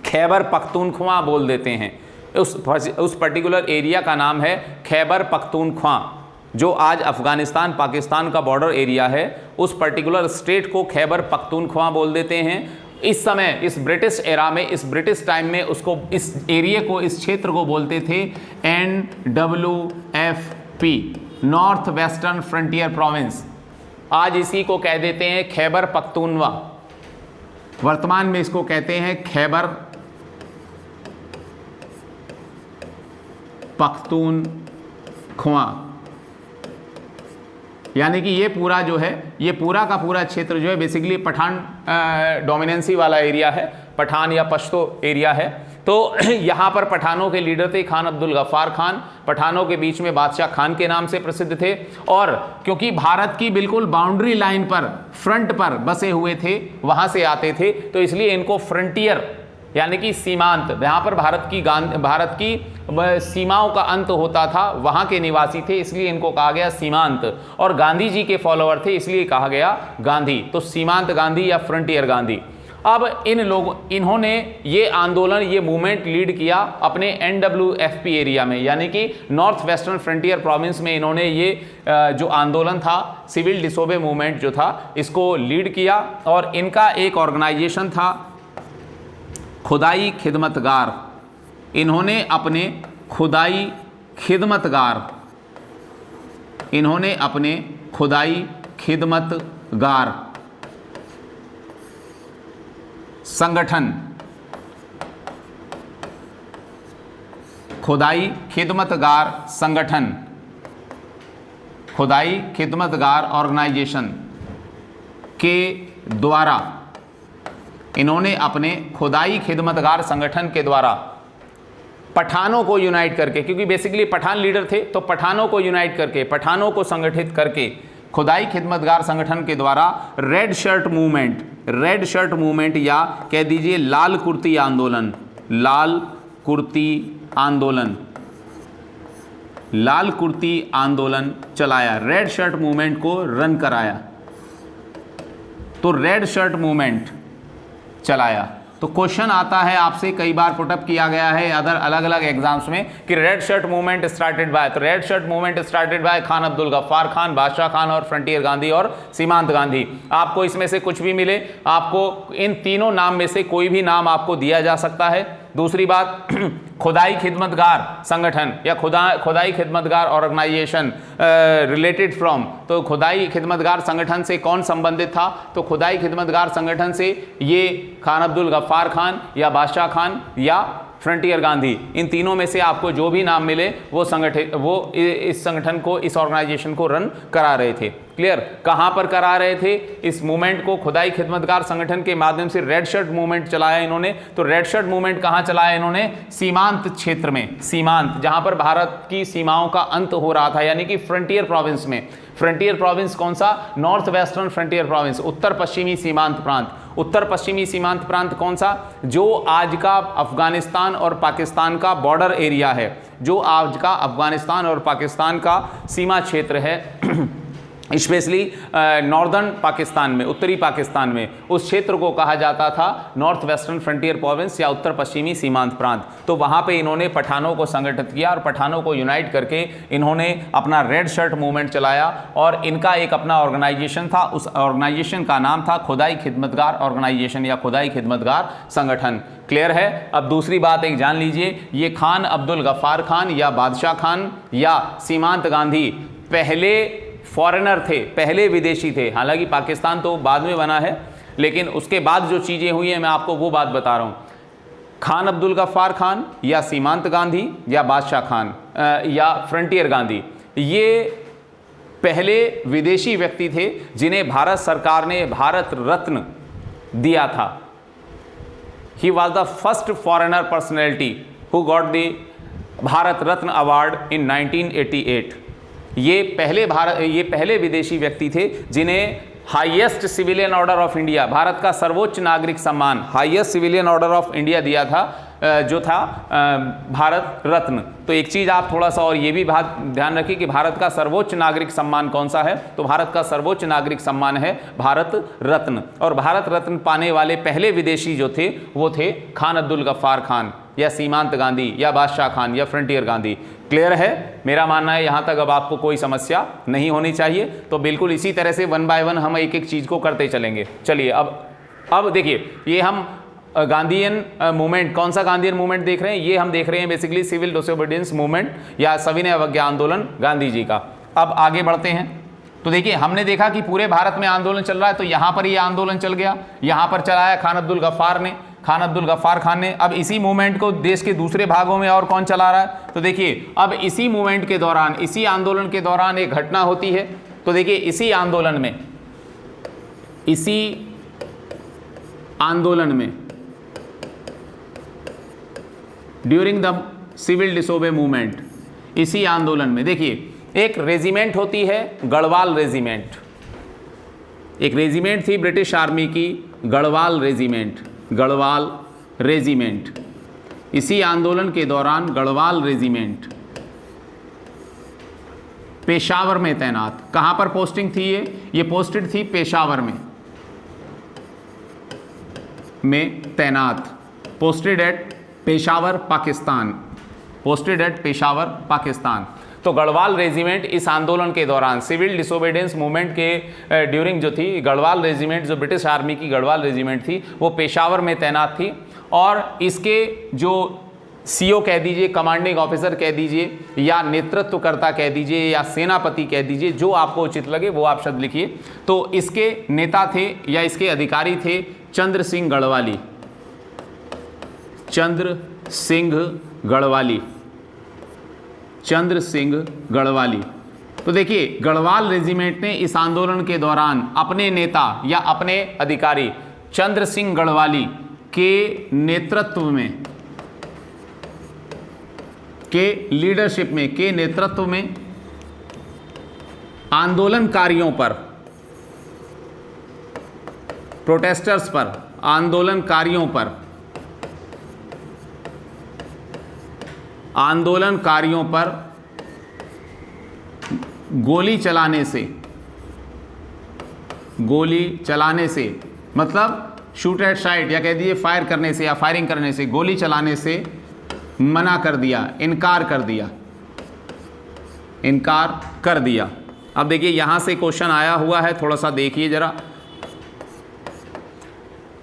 A: खैबर पख्तूनख्वा बोल देते हैं। उस पर्टिकुलर एरिया का नाम है खैबर पख्तूनख्वा, जो आज अफगानिस्तान पाकिस्तान का बॉर्डर एरिया है। उस पर्टिकुलर स्टेट को खैबर पख्तूनख्वा बोल देते हैं। इस समय, इस ब्रिटिश एरा में, इस ब्रिटिश टाइम में उसको, इस एरिया को, इस क्षेत्र को बोलते थे NWFP, north western frontier province. आज इसी को कह देते हैं खैबर पख्तूनख्वा। वर्तमान में इसको कहते हैं खैबर पख्तूनख्वा। यानी कि ये पूरा जो है, ये पूरा का पूरा क्षेत्र जो है बेसिकली पठान डोमिनेंसी वाला एरिया है, पठान या पश्तो एरिया है। तो यहाँ पर पठानों के लीडर थे खान अब्दुल गफ्फार खान, पठानों के बीच में बादशाह खान के नाम से प्रसिद्ध थे। और क्योंकि भारत की बिल्कुल बाउंड्री लाइन पर, फ्रंट पर बसे हुए थे, वहाँ से आते थे, तो इसलिए इनको फ्रंटियर यानी कि सीमांत, जहाँ पर भारत की सीमाओं का अंत होता था, वहाँ के निवासी थे, इसलिए इनको कहा गया सीमांत। और गांधी जी के फॉलोअर थे, इसलिए कहा गया गांधी। तो सीमांत गांधी या फ्रंटियर गांधी। अब इन्होंने ये आंदोलन, ये मूवमेंट लीड किया अपने NWFP एरिया में, यानी कि नॉर्थ वेस्टर्न फ्रंटियर प्रोविंस में इन्होंने ये जो आंदोलन था, सिविल डिसोबे मूवमेंट जो था, इसको लीड किया। और इनका एक ऑर्गेनाइजेशन था खुदाई खिदमतगार। इन्होंने अपने खुदाई खिदमतगार संगठन, खुदाई खिदमतगार संगठन, खुदाई खिदमतगार ऑर्गेनाइजेशन के द्वारा, इन्होंने अपने खुदाई खिदमतगार संगठन के द्वारा पठानों को यूनाइट करके, क्योंकि बेसिकली पठान लीडर थे, तो पठानों को यूनाइट करके, पठानों को संगठित करके खुदाई खिदमतगार संगठन के द्वारा रेड शर्ट मूवमेंट या कह दीजिए लाल कुर्ती आंदोलन, लाल कुर्ती आंदोलन चलाया, रेड शर्ट मूवमेंट को रन कराया। तो रेड शर्ट मूवमेंट चलाया। तो क्वेश्चन आता है आपसे, कई बार पुटअप किया गया है अदर अलग अलग एग्जाम्स में कि red shirt movement started by, तो red shirt movement started by Khan Abdul Ghaffar Khan, Badshah Khan और फ्रंटियर गांधी और सीमांत गांधी। आपको इसमें से कुछ भी मिले, आपको इन तीनों नाम में से कोई भी नाम आपको दिया जा सकता है। दूसरी बात, खुदाई खिदमतगार संगठन या खुदाई खिदमतगार ऑर्गेनाइजेशन रिलेटेड फ्रॉम, तो खुदाई खिदमतगार संगठन से कौन संबंधित था? तो खुदाई खिदमतगार संगठन से ये खान अब्दुल गफ्फार खान या बादशाह खान या फ्रंटियर गांधी, इन तीनों में से आपको जो भी नाम मिले वो इस संगठन को, इस ऑर्गेनाइजेशन को रन करा रहे थे। क्लियर? कहां पर करा रहे थे इस मूवमेंट को? खुदाई खिदमतगार संगठन के माध्यम से रेड शर्ट मूवमेंट चलाया इन्होंने। तो रेड शर्ट मूवमेंट कहां चलाया इन्होंने? सीमांत क्षेत्र में, सीमांत जहां पर भारत की सीमाओं का अंत हो रहा था, यानी कि फ्रंटियर प्रोविंस में। फ्रंटियर प्रोविंस कौन सा? नॉर्थ वेस्टर्न फ्रंटियर प्रोविंस, उत्तर पश्चिमी सीमांत प्रांत। उत्तर पश्चिमी सीमांत प्रांत कौन सा? जो आज का अफगानिस्तान और पाकिस्तान का बॉर्डर एरिया है, जो आज का अफगानिस्तान और पाकिस्तान का सीमा क्षेत्र है स्पेशली नॉर्दर्न पाकिस्तान में, उत्तरी पाकिस्तान में, उस क्षेत्र को कहा जाता था नॉर्थ वेस्टर्न फ्रंटियर प्रोविंस या उत्तर पश्चिमी सीमांत प्रांत। तो वहाँ पे इन्होंने पठानों को संगठित किया और पठानों को यूनाइट करके इन्होंने अपना रेड शर्ट मूवमेंट चलाया और इनका एक अपना ऑर्गेनाइजेशन था। उस ऑर्गेनाइजेशन का नाम था खुदाई खिदमतगार ऑर्गेनाइजेशन या खुदाई खिदमतगार संगठन। क्लियर है? अब दूसरी बात एक जान लीजिए, ये खान अब्दुल गफ्फार खान या बादशाह खान या सीमांत गांधी पहले फॉरेनर थे, पहले विदेशी थे। हालांकि पाकिस्तान तो बाद में बना है, लेकिन उसके बाद जो चीज़ें हुई हैं मैं आपको वो बात बता रहा हूँ। खान अब्दुल गफ्फार खान या सीमांत गांधी या बादशाह खान या फ्रंटियर गांधी, ये पहले विदेशी व्यक्ति थे जिन्हें भारत सरकार ने भारत रत्न दिया था। He was the first foreigner personality who got the Bharat Ratna award in 1988। ये पहले विदेशी व्यक्ति थे जिन्हें highest civilian order of India, Bharat का सर्वोच्च नागरिक सम्मान, highest civilian order of India दिया था, जो था भारत रत्न। तो एक चीज़ आप थोड़ा सा और ये भी बात ध्यान रखिए कि भारत का सर्वोच्च नागरिक सम्मान कौन सा है? तो भारत का सर्वोच्च नागरिक सम्मान है भारत रत्न। और भारत रत्न पाने वाले पहले विदेशी जो थे वो थे खान अब्दुल गफ्फार खान या सीमांत गांधी या बादशाह खान या फ्रंटियर गांधी। क्लियर है? मेरा मानना है यहाँ तक अब आपको कोई समस्या नहीं होनी चाहिए। तो बिल्कुल इसी तरह से वन बाय वन हम एक एक चीज़ को करते चलेंगे। चलिए अब देखिए, ये हम गांधीयन मूवमेंट, कौन सा गांधीयन मूवमेंट देख रहे हैं? ये हम देख रहे हैं बेसिकली सिविल डिसोबीडियंस मूवमेंट या सविनय अवज्ञा आंदोलन गांधी जी का। अब आगे बढ़ते हैं। तो देखिए, हमने देखा कि पूरे भारत में आंदोलन चल रहा है, तो यहाँ पर ये आंदोलन चल गया, यहाँ पर चलाया खान अब्दुल गफ्फार खान ने। अब इसी मूवमेंट को देश के दूसरे भागों में और कौन चला रहा है? तो देखिए, अब इसी मूवमेंट के दौरान, इसी आंदोलन के दौरान एक घटना होती है। तो देखिए, इसी आंदोलन में during the civil disobedience movement, इसी आंदोलन में देखिए एक रेजिमेंट होती है, गढ़वाल रेजिमेंट। एक रेजिमेंट थी ब्रिटिश आर्मी की, गढ़वाल रेजिमेंट। इसी आंदोलन के दौरान गढ़वाल रेजिमेंट पेशावर में तैनात। कहां पर पोस्टिंग थी? ये पोस्टेड थी पेशावर में तैनात, पोस्टेड एट पेशावर पाकिस्तान। तो गढ़वाल रेजिमेंट इस आंदोलन के दौरान, सिविल डिसोबीडियंस मूवमेंट के ड्यूरिंग जो थी, गढ़वाल रेजिमेंट जो ब्रिटिश आर्मी की गढ़वाल रेजिमेंट थी वो पेशावर में तैनात थी। और इसके जो सीओ कह दीजिए, कमांडिंग ऑफिसर कह दीजिए या नेतृत्वकर्ता कह दीजिए या सेनापति कह दीजिए, जो आपको उचित लगे वो आप शब्द लिखिए। तो इसके नेता थे या इसके अधिकारी थे चंद्र सिंह गढ़वाली। तो देखिए, गढ़वाल रेजिमेंट ने इस आंदोलन के दौरान अपने नेता या अपने अधिकारी चंद्र सिंह गढ़वाली के नेतृत्व में के लीडरशिप में, के नेतृत्व में आंदोलनकारियों पर, प्रोटेस्टर्स पर, आंदोलनकारियों पर, आंदोलनकारियों पर गोली चलाने से, गोली चलाने से मतलब शूट एट साइट या कह दीजिए फायर करने से या फायरिंग करने से, गोली चलाने से मना कर दिया, इनकार कर दिया, इनकार कर दिया। अब देखिए यहां से क्वेश्चन आया हुआ है, थोड़ा सा देखिए जरा।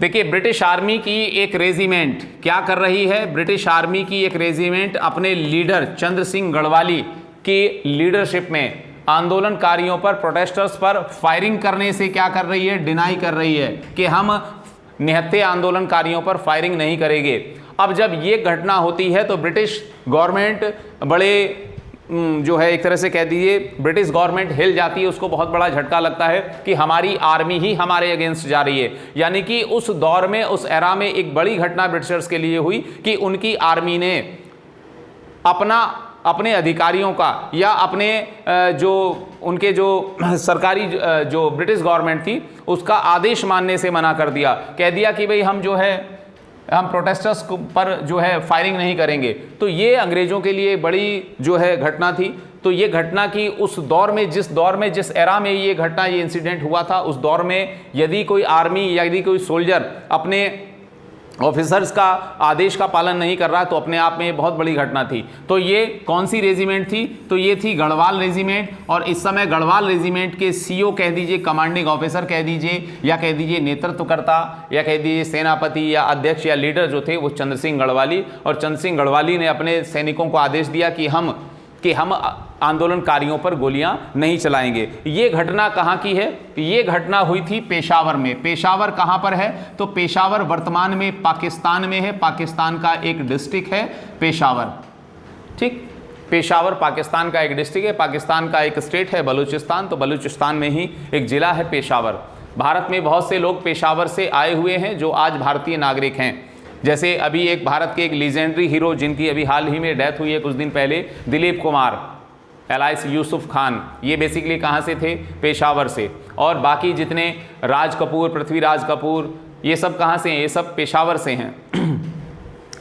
A: देखिए ब्रिटिश आर्मी की एक रेजिमेंट क्या कर रही है, ब्रिटिश आर्मी की एक रेजिमेंट अपने लीडर चंद्र सिंह गढ़वाली की लीडरशिप में आंदोलनकारियों पर, प्रोटेस्टर्स पर फायरिंग करने से क्या कर रही है, डिनाई कर रही है कि हम निहत्थे आंदोलनकारियों पर फायरिंग नहीं करेंगे। अब जब ये घटना होती है तो ब्रिटिश गवर्नमेंट बड़े जो है एक तरह से कह दीजिए ब्रिटिश गवर्नमेंट हिल जाती है, उसको बहुत बड़ा झटका लगता है कि हमारी आर्मी ही हमारे अगेंस्ट जा रही है। यानी कि उस दौर में, उस एरा में एक बड़ी घटना ब्रिटिशर्स के लिए हुई कि उनकी आर्मी ने अपने अधिकारियों का या अपने जो उनके जो सरकारी जो ब्रिटिश गवर्नमेंट थी उसका आदेश मानने से मना कर दिया, कह दिया कि भाई हम जो है हम प्रोटेस्टर्स पर जो है फायरिंग नहीं करेंगे। तो ये अंग्रेज़ों के लिए बड़ी जो है घटना थी। तो ये घटना की उस दौर में, जिस एरा में ये घटना, ये इंसिडेंट हुआ था, उस दौर में यदि कोई आर्मी या यदि कोई सोल्जर अपने ऑफिसर्स का आदेश का पालन नहीं कर रहा तो अपने आप में बहुत बड़ी घटना थी। तो ये कौन सी रेजिमेंट थी, तो ये थी गढ़वाल रेजिमेंट। और इस समय गढ़वाल रेजिमेंट के सीओ कह दीजिए, कमांडिंग ऑफिसर कह दीजिए, या कह दीजिए नेतृत्वकर्ता, या कह दीजिए सेनापति या अध्यक्ष या लीडर जो थे वो चंद्र सिंह गढ़वाली। और चंद्र सिंह गढ़वाली ने अपने सैनिकों को आदेश दिया कि हम आंदोलनकारियों पर गोलियां नहीं चलाएंगे। ये घटना कहाँ की है, ये घटना हुई थी पेशावर में। पेशावर कहाँ पर है, तो पेशावर वर्तमान में पाकिस्तान में है, पाकिस्तान का एक डिस्ट्रिक्ट है पेशावर। ठीक, पेशावर पाकिस्तान का एक डिस्ट्रिक्ट है, पाकिस्तान का एक स्टेट है बलूचिस्तान, तो बलूचिस्तान में ही एक जिला है पेशावर। भारत में बहुत से लोग पेशावर से आए हुए हैं जो आज भारतीय नागरिक हैं। जैसे अभी एक भारत के एक लीजेंडरी हीरो जिनकी अभी हाल ही में डेथ हुई है कुछ दिन पहले, दिलीप कुमार एलाइस यूसुफ खान, ये बेसिकली कहाँ से थे, पेशावर से। और बाकी जितने राज कपूर, पृथ्वीराज कपूर, ये सब कहाँ से हैं, ये सब पेशावर से हैं।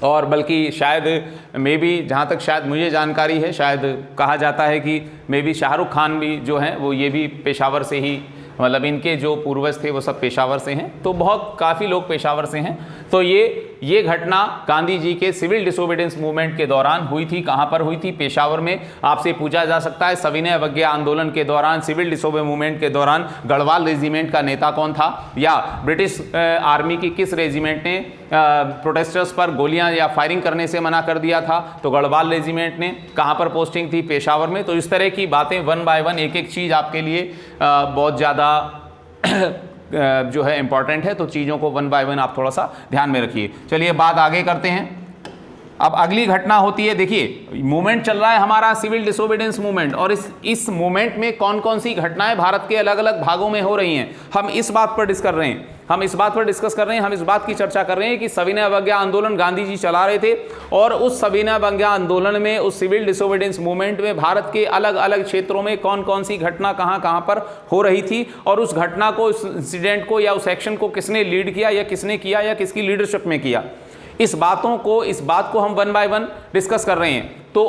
A: और बल्कि शायद मे बी, जहाँ तक शायद मुझे जानकारी है, शायद कहा जाता है कि मे बी शाहरुख खान भी जो हैं वो ये भी पेशावर से ही, मतलब इनके जो पूर्वज थे वो सब पेशावर से हैं। तो बहुत काफ़ी लोग पेशावर से हैं। तो ये घटना गांधी जी के सिविल डिसोबीडियंस मूवमेंट के दौरान हुई थी। कहाँ पर हुई थी, पेशावर में। आपसे पूछा जा सकता है सविनय अवज्ञा आंदोलन के दौरान, सिविल डिसोबीडियंस मूवमेंट के दौरान गढ़वाल रेजिमेंट का नेता कौन था, या ब्रिटिश आर्मी की किस रेजिमेंट ने प्रोटेस्टर्स पर गोलियां या फायरिंग करने से मना कर दिया था, तो गढ़वाल रेजिमेंट ने। कहाँ पर पोस्टिंग थी, पेशावर में। तो इस तरह की बातें वन बाय वन, एक एक चीज़ आपके लिए बहुत ज़्यादा जो है इंपॉर्टेंट है। तो चीज़ों को वन बाय वन आप थोड़ा सा ध्यान में रखिए। चलिए बात आगे करते हैं। अब अगली घटना होती है, देखिए मूवमेंट चल रहा है हमारा सिविल डिसोबीडियंस मूवमेंट, और इस मूवमेंट में कौन कौन सी घटनाएं भारत के अलग अलग भागों में हो रही हैं, हम इस बात पर डिस्कस कर रहे हैं। हम इस बात की चर्चा कर रहे हैं कि सविनय अवज्ञा आंदोलन गांधी जी चला रहे थे, और उस सविनय अवज्ञा आंदोलन में, उस सिविल डिसोबीडियंस मूवमेंट में भारत के अलग अलग क्षेत्रों में कौन कौन सी घटना कहाँ कहाँ पर हो रही थी, और उस घटना को, उस इंसिडेंट को या उस एक्शन को किसने लीड किया, या किसने किया, या किसकी लीडरशिप में किया। इस बात को हम वन बाय वन डिस्कस कर रहे हैं। तो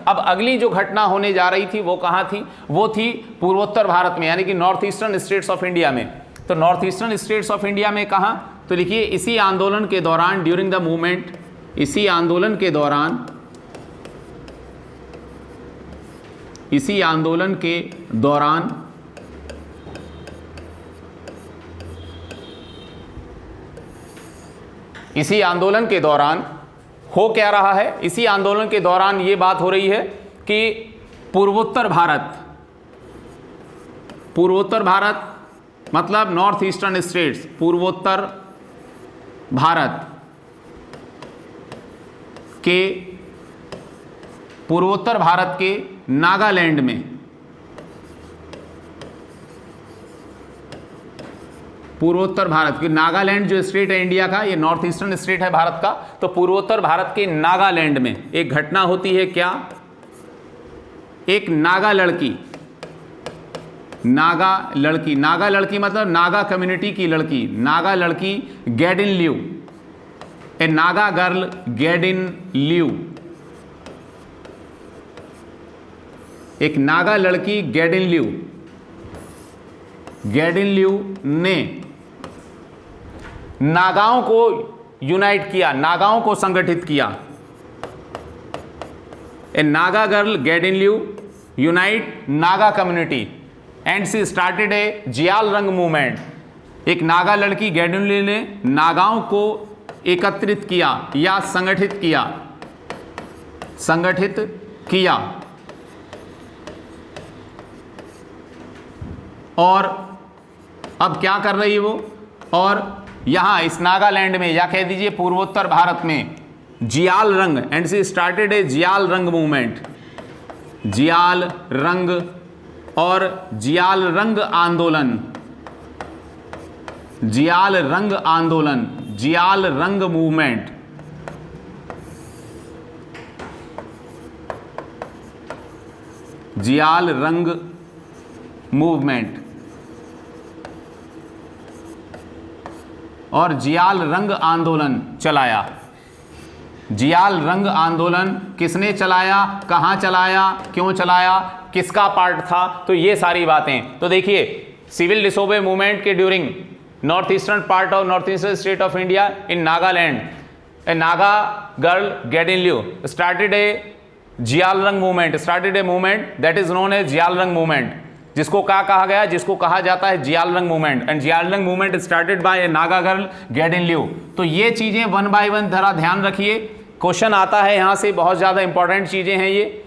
A: अब अगली जो घटना होने जा रही थी वो कहाँ थी, वो थी पूर्वोत्तर भारत में, यानी कि north eastern states of India में। तो north eastern states of India में कहाँ, तो लिखिए इसी आंदोलन के दौरान, ड्यूरिंग द मूवमेंट, इसी आंदोलन के दौरान हो क्या रहा है, इसी आंदोलन के दौरान ये बात हो रही है कि पूर्वोत्तर भारत मतलब नॉर्थ ईस्टर्न स्टेट्स, पूर्वोत्तर भारत के नागालैंड में, पूर्वोत्तर भारत की नागालैंड जो स्टेट है इंडिया का, ये नॉर्थ ईस्टर्न स्टेट है भारत का, तो पूर्वोत्तर भारत के नागालैंड में एक घटना होती है क्या, एक नागा लड़की, नागा लड़की मतलब नागा कम्युनिटी की लड़की, नागा लड़की गैडिन लियू, ए नागा गर्ल गैडिन लियू, एक नागा लड़की गैडिन लियू ने नागाओं को यूनाइट किया, नागाओं को संगठित किया। A Naga girl Gaidinliu unite Naga community and she started a Zeliangrong movement. एक नागा लड़की गैडिन लियू ने नागाओं को एकत्रित किया या संगठित किया और अब क्या कर रही है वो, और यहां इस नागालैंड में या कह दीजिए पूर्वोत्तर भारत में जियाल रंग and she started a Zeliangrong movement, Juyal रंग और जियाल रंग आंदोलन, जियाल रंग आंदोलन, जियाल रंग मूवमेंट, जियाल रंग मूवमेंट और जियाल रंग आंदोलन चलाया। जियाल रंग आंदोलन किसने चलाया, कहां चलाया, क्यों चलाया, किसका पार्ट था, तो ये सारी बातें। तो देखिए सिविल डिसोबे मूवमेंट के during north eastern part of north eastern state of India in Nagaland, a Naga girl Gaidinliu started a Zeliangrong movement, started a movement that is known as Zeliangrong movement, जिसको क्या कहा गया, जिसको कहा जाता है जियाल रंग movement, and Zeliangrong movement started by a Naga girl Gaidinliu. तो ये चीजें वन बाय वन जरा ध्यान रखिए, क्वेश्चन आता है यहां से, बहुत ज्यादा इंपॉर्टेंट चीजें हैं ये।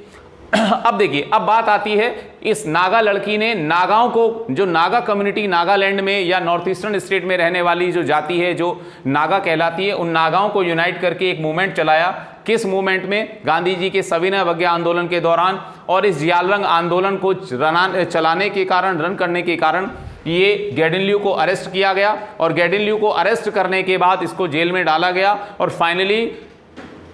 A: अब देखिए, अब बात आती है इस नागा लड़की ने नागाओं को, जो नागा कम्युनिटी नागालैंड में या नॉर्थ ईस्टर्न स्टेट में रहने वाली जो जाति है जो नागा कहलाती है, उन नागाओं को यूनाइट करके एक मूवमेंट चलाया। किस मूवमेंट में, गांधी जी के सविनय अवज्ञा आंदोलन के दौरान। और इस जियाल रंग आंदोलन को चलाने के कारण, रन करने के कारण ये गैडिन लियू को अरेस्ट किया गया, और गैडिन लियू को अरेस्ट करने के बाद इसको जेल में डाला गया। और फाइनली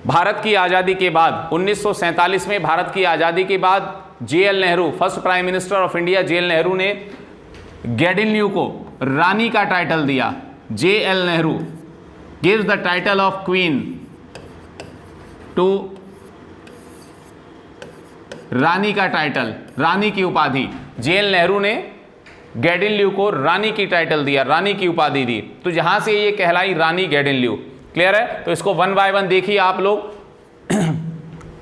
A: भारत की आज़ादी के बाद 1947 में भारत की आज़ादी के बाद JL Nehru, first prime minister of India JL Nehru ने गैडिन लियू को रानी का टाइटल दिया। JL Nehru gives the title of queen to, Rani का टाइटल, रानी की उपाधि, JL नेहरू ने गैडिन लियू को रानी की टाइटल दिया, रानी की उपाधि दी। तो जहां से ये कहलाई रानी गैडिन लियू। क्लियर है? तो इसको वन बाय वन देखिए आप लोग।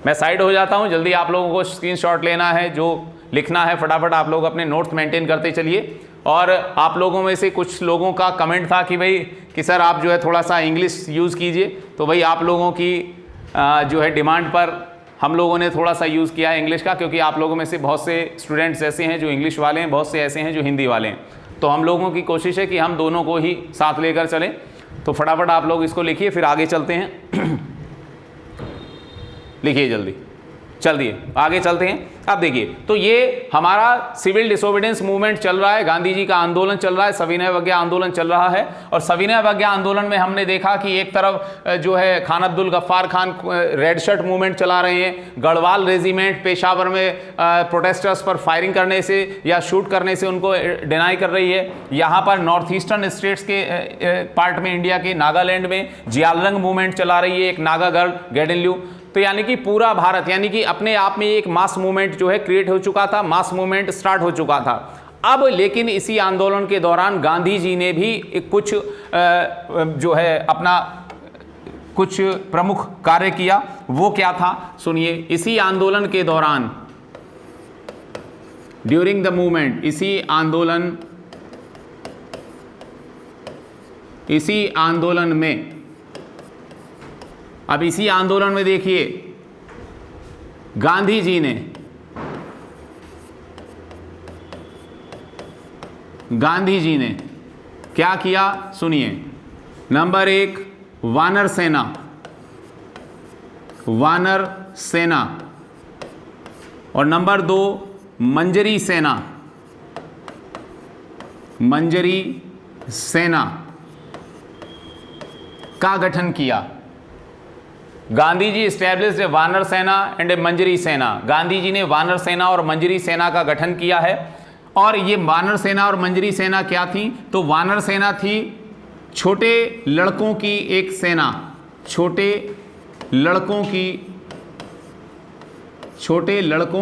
A: मैं साइड हो जाता हूं, जल्दी आप लोगों को स्क्रीनशॉट लेना है, जो लिखना है फटाफट आप लोग अपने नोट्स मेंटेन करते चलिए। और आप लोगों में से कुछ लोगों का कमेंट था कि भाई कि सर आप जो है थोड़ा सा इंग्लिश यूज़ कीजिए, तो भाई आप लोगों की जो है डिमांड पर हम लोगों ने थोड़ा सा यूज़ किया है इंग्लिश का, क्योंकि आप लोगों में से बहुत से स्टूडेंट्स ऐसे हैं जो इंग्लिश वाले हैं, बहुत से ऐसे हैं जो हिंदी वाले हैं। तो हम लोगों की कोशिश है कि हम दोनों को ही साथ लेकर चलें। तो फटाफट आप लोग इसको लिखिए, फिर आगे चलते हैं। लिखिए जल्दी, चलिए आगे चलते हैं। अब देखिए, तो ये हमारा सिविल डिसोबीडियंस मूवमेंट चल रहा है, गांधी जी का आंदोलन चल रहा है, सविनय अवज्ञा आंदोलन चल रहा है। और सविनय अवज्ञा आंदोलन में हमने देखा कि एक तरफ जो है Khan Abdul Ghaffar Khan red shirt movement चला रहे हैं, गढ़वाल रेजिमेंट पेशावर में प्रोटेस्टर्स पर फायरिंग करने से या शूट करने से उनको डिनाई कर रही है। यहाँ पर नॉर्थ ईस्टर्न स्टेट्स के पार्ट में इंडिया के नागालैंड में जियाल रंग मूवमेंट चला रही है एक नागा गर्ल गैडिन लियू। तो यानी कि पूरा भारत, यानी कि अपने आप में एक मास मूवमेंट जो है क्रिएट हो चुका था, मास मूवमेंट स्टार्ट हो चुका था। अब लेकिन इसी आंदोलन के दौरान गांधी जी ने भी कुछ जो है अपना कुछ प्रमुख कार्य किया। वो क्या था सुनिए। इसी आंदोलन के दौरान, ड्यूरिंग द मूवमेंट, इसी आंदोलन में, अब इसी आंदोलन में देखिए गांधी जी ने क्या किया सुनिए। नंबर 1 वानर सेना, और नंबर 2 मंजरी सेना का गठन किया। गांधी जी स्टैब्लिश्ड वानर सेना एंड ए मंजरी सेना। गांधी जी ने वानर सेना और मंजरी सेना का गठन किया है। और ये वानर सेना और मंजरी सेना क्या थी? तो वानर सेना थी छोटे लड़कों की एक सेना, छोटे लड़कों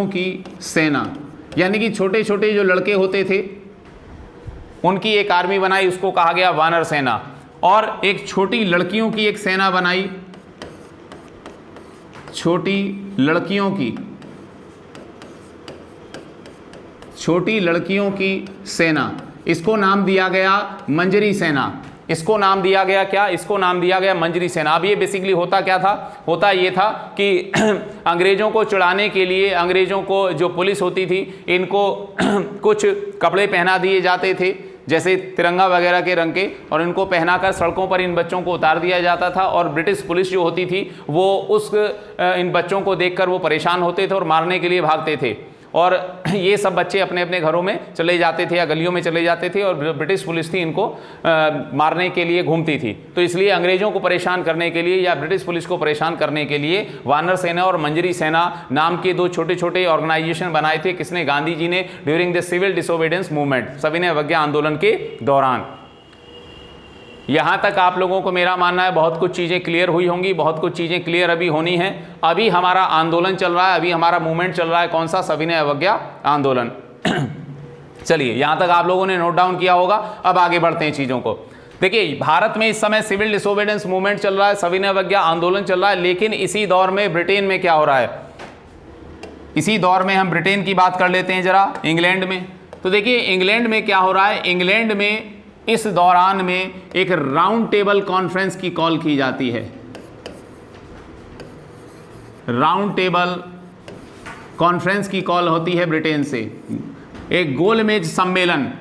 A: की सेना, यानी कि छोटे छोटे जो लड़के होते थे उनकी एक आर्मी बनाई, उसको कहा गया वानर सेना। और एक छोटी लड़कियों की एक सेना बनाई, छोटी लड़कियों की सेना, इसको नाम दिया गया मंजरी सेना। इसको नाम दिया गया क्या? इसको नाम दिया गया मंजरी सेना। अब ये बेसिकली होता क्या था? होता ये था कि अंग्रेजों को चिढ़ाने के लिए अंग्रेजों को जो पुलिस होती थी इनको कुछ कपड़े पहना दिए जाते थे, जैसे तिरंगा वगैरह के रंग के, और इनको पहनाकर सड़कों पर इन बच्चों को उतार दिया जाता था। और ब्रिटिश पुलिस जो होती थी वो इन बच्चों को देखकर वो परेशान होते थे और मारने के लिए भागते थे। और ये सब बच्चे अपने अपने घरों में चले जाते थे या गलियों में चले जाते थे, और ब्रिटिश पुलिस थी इनको मारने के लिए घूमती थी। तो इसलिए अंग्रेजों को परेशान करने के लिए या ब्रिटिश पुलिस को परेशान करने के लिए वानर सेना और मंजरी सेना नाम के दो छोटे छोटे ऑर्गेनाइजेशन बनाए थे। किसने? गांधी जी ने, during the civil disobedience movement, सविनय अवज्ञा आंदोलन के दौरान। यहाँ तक आप लोगों को मेरा मानना है बहुत कुछ चीज़ें क्लियर हुई होंगी, बहुत कुछ चीज़ें क्लियर अभी होनी है। अभी हमारा आंदोलन चल रहा है, अभी हमारा मूवमेंट चल रहा है, कौन सा? सविनय अवज्ञा आंदोलन। चलिए, यहाँ तक आप लोगों ने नोट डाउन किया होगा। अब आगे बढ़ते हैं चीज़ों को। देखिए, भारत में इस समय सिविल डिसोबीडियंस मूवमेंट चल रहा है, सविनय अवज्ञा आंदोलन चल रहा है, लेकिन इसी दौर में ब्रिटेन में क्या हो रहा है? इसी दौर में हम ब्रिटेन की बात कर लेते हैं जरा, इंग्लैंड में। तो देखिए, इंग्लैंड में क्या हो रहा है? इंग्लैंड में इस दौरान में एक राउंड टेबल कॉन्फ्रेंस की कॉल की जाती है। राउंड टेबल कॉन्फ्रेंस की कॉल होती है ब्रिटेन से। एक गोलमेज सम्मेलन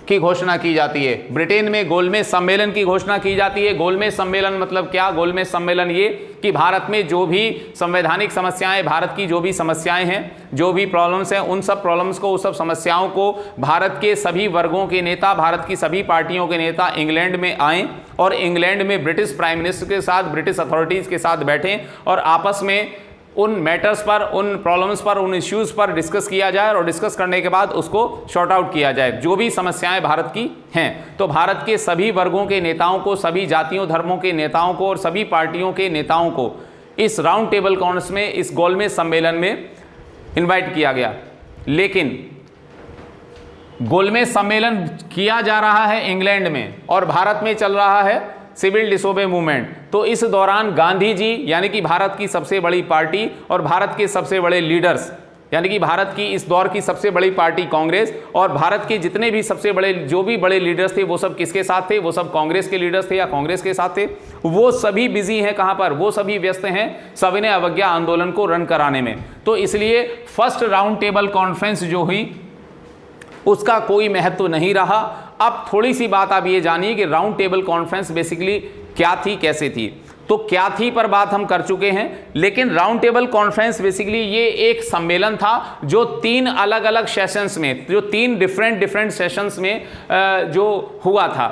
A: की घोषणा की जाती है। ब्रिटेन में गोलमेज सम्मेलन की घोषणा की जाती है। गोलमेज सम्मेलन मतलब क्या? गोलमेज सम्मेलन ये कि भारत में जो भी संवैधानिक समस्याएं, भारत की जो भी समस्याएं हैं, जो भी प्रॉब्लम्स हैं, उन सब प्रॉब्लम्स को, उस सब समस्याओं को भारत के सभी वर्गों के नेता, भारत की सभी पार्टियों के नेता इंग्लैंड में आएँ और इंग्लैंड में ब्रिटिश प्राइम मिनिस्टर के साथ, ब्रिटिश अथॉरिटीज़ के साथ बैठें और आपस में उन मैटर्स पर, उन प्रॉब्लम्स पर, उन इश्यूज़ पर डिस्कस किया जाए और डिस्कस करने के बाद उसको शॉर्ट आउट किया जाए, जो भी समस्याएं भारत की हैं। तो भारत के सभी वर्गों के नेताओं को, सभी जातियों धर्मों के नेताओं को और सभी पार्टियों के नेताओं को इस राउंड टेबल कॉन्फ्रेंस में, इस गोलमेज सम्मेलन में इन्वाइट किया गया। लेकिन गोलमेज सम्मेलन किया जा रहा है इंग्लैंड में और भारत में चल रहा है सिविल डिसोबे मूवमेंट। तो इस दौरान गांधी जी, यानी कि भारत की सबसे बड़ी पार्टी और भारत के सबसे बड़े लीडर्स, यानी कि भारत की इस दौर की सबसे बड़ी पार्टी कांग्रेस, और भारत के जितने भी सबसे बड़े, जो भी बड़े लीडर्स थे, वो सब किसके साथ थे? वो सब कांग्रेस के लीडर्स थे या कांग्रेस के साथ थे। वो सभी बिजी हैं कहाँ पर? वो सभी व्यस्त हैं सविनय अवज्ञा आंदोलन को रन कराने में। तो इसलिए फर्स्ट राउंड टेबल कॉन्फ्रेंस जो हुई उसका कोई महत्व नहीं रहा। अब थोड़ी सी बात आप ये जानिए कि राउंड टेबल कॉन्फ्रेंस बेसिकली क्या थी, कैसे थी। तो क्या थी पर बात हम कर चुके हैं, लेकिन राउंड टेबल कॉन्फ्रेंस बेसिकली ये एक सम्मेलन था जो 3 अलग अलग सेशंस में, जो 3 डिफरेंट सेशंस में जो हुआ था।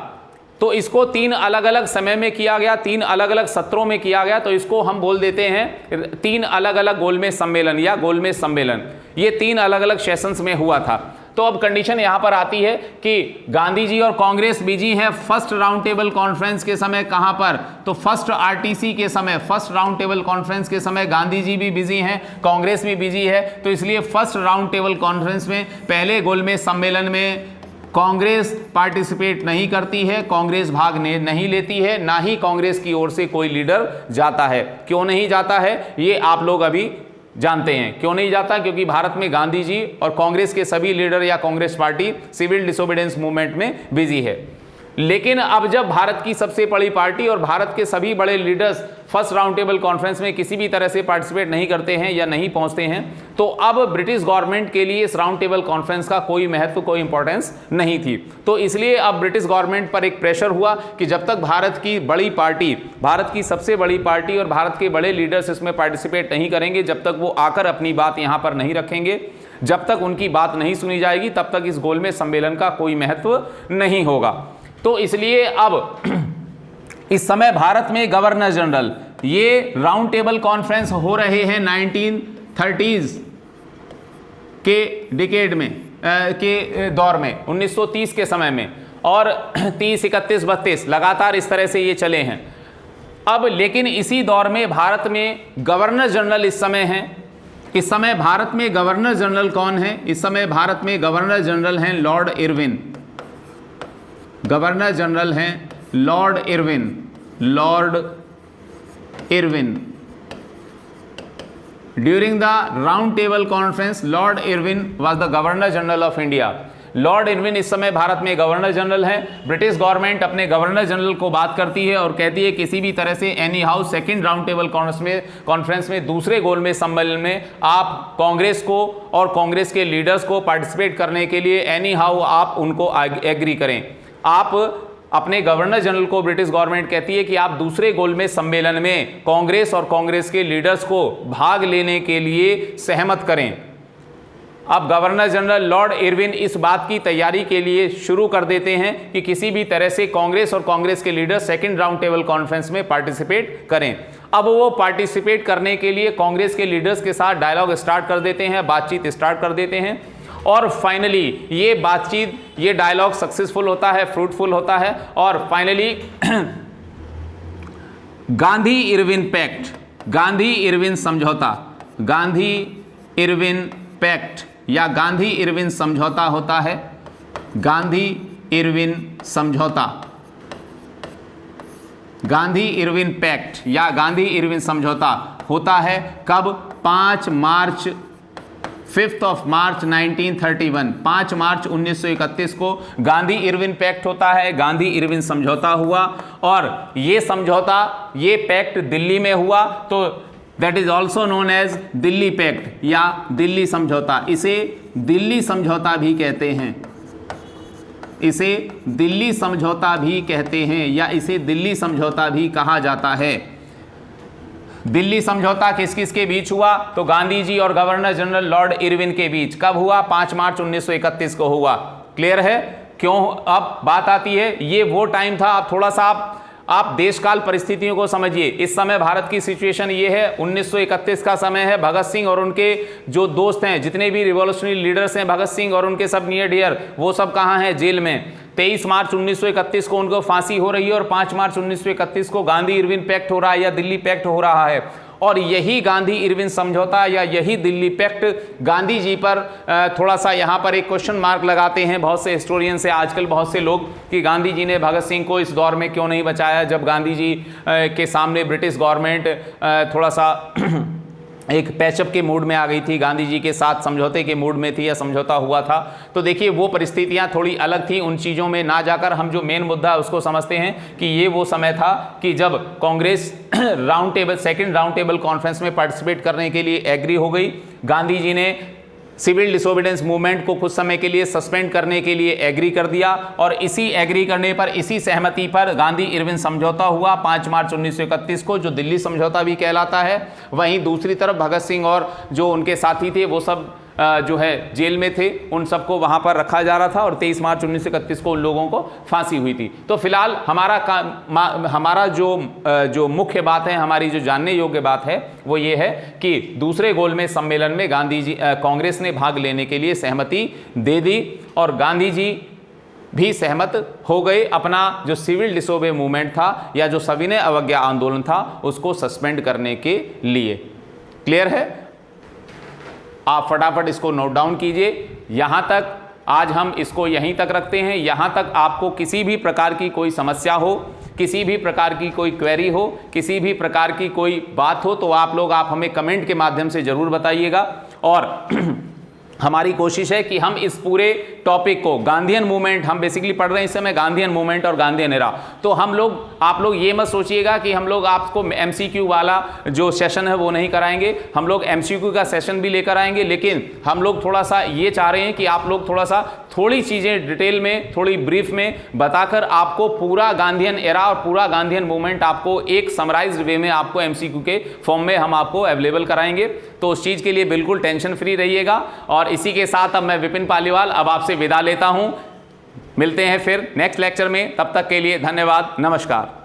A: तो इसको 3 अलग अलग समय में किया गया, 3 अलग अलग सत्रों में किया गया। तो इसको हम बोल देते हैं 3 अलग अलग गोलमेज सम्मेलन या गोलमेज सम्मेलन। ये 3 अलग अलग सेशंस में हुआ था। तो अब कंडीशन यहां पर आती है कि गांधी जी और कांग्रेस बिजी हैं फर्स्ट राउंड टेबल कॉन्फ्रेंस के समय। कहां पर? तो फर्स्ट आरटीसी के समय, फर्स्ट राउंड टेबल कॉन्फ्रेंस के समय गांधी जी भी बिजी हैं, कांग्रेस भी बिजी है। तो इसलिए फर्स्ट राउंड टेबल कॉन्फ्रेंस में, पहले गोलमेज सम्मेलन में कांग्रेस पार्टिसिपेट नहीं करती है, कांग्रेस भाग नहीं लेती है, ना ही कांग्रेस की ओर से कोई लीडर जाता है। क्यों नहीं जाता है ये आप लोग अभी जानते हैं। क्यों नहीं जाता? क्योंकि भारत में गांधी जी और कांग्रेस के सभी लीडर या Congress party civil disobedience movement में बिजी है। लेकिन अब जब भारत की सबसे बड़ी पार्टी और भारत के सभी बड़े leaders first round table conference में किसी भी तरह से पार्टिसिपेट नहीं करते हैं या नहीं पहुंचते हैं, तो अब ब्रिटिश गवर्नमेंट के लिए इस राउंड टेबल कॉन्फ्रेंस का कोई महत्व, कोई इंपॉर्टेंस नहीं थी। तो इसलिए अब ब्रिटिश गवर्नमेंट पर एक प्रेशर हुआ कि जब तक भारत की बड़ी पार्टी, भारत की सबसे बड़ी पार्टी और भारत के बड़े लीडर्स इसमें पार्टिसिपेट नहीं करेंगे, जब तक वो आकर अपनी बात यहाँ पर नहीं रखेंगे, जब तक उनकी बात नहीं सुनी जाएगी, तब तक इस गोलमेज सम्मेलन का कोई महत्व नहीं होगा। तो इसलिए अब इस समय भारत में गवर्नर जनरल, ये राउंड टेबल कॉन्फ्रेंस हो रहे हैं 1930s के डिकेड में के दौर में, 1930 के समय में, और 30, 31, 32 लगातार इस तरह से ये चले हैं। अब लेकिन इसी दौर में भारत में गवर्नर जनरल इस समय हैं। इस समय भारत में गवर्नर जनरल कौन है? इस समय भारत में गवर्नर जनरल हैं लॉर्ड इरविन। गवर्नर जनरल हैं Lord Irwin. Lord Irwin. During the round table conference Lord Irwin was the governor general of India. Lord Irwin इस समय भारत में गवर्नर जनरल हैं। ब्रिटिश गवर्नमेंट अपने गवर्नर जनरल को बात करती है और कहती है किसी भी तरह से any house second round table conference में, दूसरे गोलमेज सम्मेलन में आप कांग्रेस को और कांग्रेस के लीडर्स को पार्टिसिपेट करने के लिए एनी हाउ आप उनको एग्री करें। आप अपने गवर्नर जनरल को ब्रिटिश गवर्नमेंट कहती है कि आप दूसरे गोलमेज सम्मेलन में कांग्रेस और कांग्रेस के लीडर्स को भाग लेने के लिए सहमत करें। अब गवर्नर जनरल लॉर्ड इरविन इस बात की तैयारी के लिए शुरू कर देते हैं कि किसी भी तरह से कांग्रेस और कांग्रेस के leader second round table conference में पार्टिसिपेट करें। अब वो पार्टिसिपेट करने के लिए कांग्रेस के लीडर्स के साथ डायलॉग स्टार्ट कर देते हैं, बातचीत स्टार्ट कर देते हैं, और फाइनली ये बातचीत, ये डायलॉग सक्सेसफुल होता है, फ्रूटफुल होता है, और finally Gandhi Irwin pact, Gandhi Irwin समझौता, गांधी इरविन पैक्ट या गांधी इरविन समझौता होता है। गांधी इरविन समझौता, गांधी इरविन पैक्ट या गांधी इरविन समझौता होता है कब? 5 मार्च 1931, 5 मार्च 1931 को गांधी इरविन पैक्ट होता है, गांधी इरविन समझौता हुआ। और ये समझौता, ये पैक्ट दिल्ली में हुआ, तो that is also known as Delhi pact या दिल्ली समझौता। इसे दिल्ली समझौता भी कहते हैं, इसे दिल्ली समझौता भी कहते हैं या इसे दिल्ली समझौता भी कहा जाता है। दिल्ली समझौता किस किस के बीच हुआ? तो गांधी जी और गवर्नर जनरल लॉर्ड इरविन के बीच। कब हुआ? 5 मार्च 1931 को हुआ। क्लियर है? क्यों? अब बात आती है, ये वो टाइम था। अब थोड़ा सा आप देशकाल परिस्थितियों को समझिए। इस समय भारत की सिचुएशन ये है, 1931 का समय है। भगत सिंह और उनके जो दोस्त हैं, जितने भी रिवॉल्यूशनरी लीडर्स हैं, भगत सिंह और उनके सब नियर डियर, वो सब कहाँ हैं? जेल में। 23 मार्च 1931 को उनको फांसी हो रही है और 5 मार्च 1931 को गांधी इरविन पैक्ट हो रहा है या दिल्ली पैक्ट हो रहा है। और यही गांधी इरविन समझौता या यही दिल्ली पैक्ट गांधी जी पर थोड़ा सा यहाँ पर एक क्वेश्चन मार्क लगाते हैं बहुत से हिस्टोरियन से, आजकल बहुत से लोग, कि गांधी जी ने भगत सिंह को इस दौर में क्यों नहीं बचाया, जब गांधी जी के सामने ब्रिटिश गवर्नमेंट थोड़ा सा एक पैचअप के मूड में आ गई थी, गांधी जी के साथ समझौते के मूड में थी या समझौता हुआ था। तो देखिए वो परिस्थितियां थोड़ी अलग थी। उन चीज़ों में ना जाकर हम जो मेन मुद्दा है उसको समझते हैं कि ये वो समय था कि जब Congress second round table conference में पार्टिसिपेट करने के लिए एग्री हो गई। गांधी जी ने सिविल डिसोबीडियंस मूवमेंट को कुछ समय के लिए सस्पेंड करने के लिए एग्री कर दिया और इसी एग्री करने पर, इसी सहमति पर गांधी इरविन समझौता हुआ 5 मार्च 1931 को, जो दिल्ली समझौता भी कहलाता है। वहीं दूसरी तरफ भगत सिंह और जो उनके साथी थे वो सब जो है जेल में थे, उन सबको वहां पर रखा जा रहा था और 23 मार्च 1931 को उन लोगों को फांसी हुई थी। तो फिलहाल हमारा जो मुख्य बात है, हमारी जो जानने योग्य बात है वो ये है कि दूसरे गोलमेज सम्मेलन में गांधी जी कांग्रेस ने भाग लेने के लिए सहमति दे दी और गांधी जी भी सहमत हो गए। अपना जो सिविल डिसोबे मूवमेंट था या जो सविनय अवज्ञा आंदोलन था उसको सस्पेंड करने के लिए। क्लियर है? आप फटाफट इसको नोट डाउन कीजिए। यहाँ तक आज हम इसको यहीं तक रखते हैं। यहाँ तक आपको किसी भी प्रकार की कोई समस्या हो, किसी भी प्रकार की कोई क्वेरी हो, किसी भी प्रकार की कोई बात हो तो आप हमें कमेंट के माध्यम से ज़रूर बताइएगा। और हमारी कोशिश है कि हम इस पूरे टॉपिक को, गांधीयन मूवमेंट हम बेसिकली पढ़ रहे हैं इस समय, गांधीयन मूवमेंट और गांधीयन एरा, तो आप लोग ये मत सोचिएगा कि हम लोग आपको एमसीक्यू वाला जो सेशन है वो नहीं कराएंगे। हम लोग एमसीक्यू का सेशन भी लेकर आएंगे, लेकिन हम लोग थोड़ा सा ये चाह रहे हैं कि आप लोग थोड़ी चीज़ें डिटेल में, थोड़ी ब्रीफ में बताकर आपको पूरा गांधीयन एरा और पूरा गांधीयन मूवमेंट आपको एक समराइज्ड वे में आपको एमसीक्यू के फॉर्म में हम आपको अवेलेबल कराएंगे। तो उस चीज़ के लिए बिल्कुल टेंशन फ्री रहिएगा। और इसी के साथ अब मैं विपिन पालीवाल अब आपसे विदा लेता हूं। मिलते हैं फिर नेक्स्ट लेक्चर में, तब तक के लिए धन्यवाद, नमस्कार।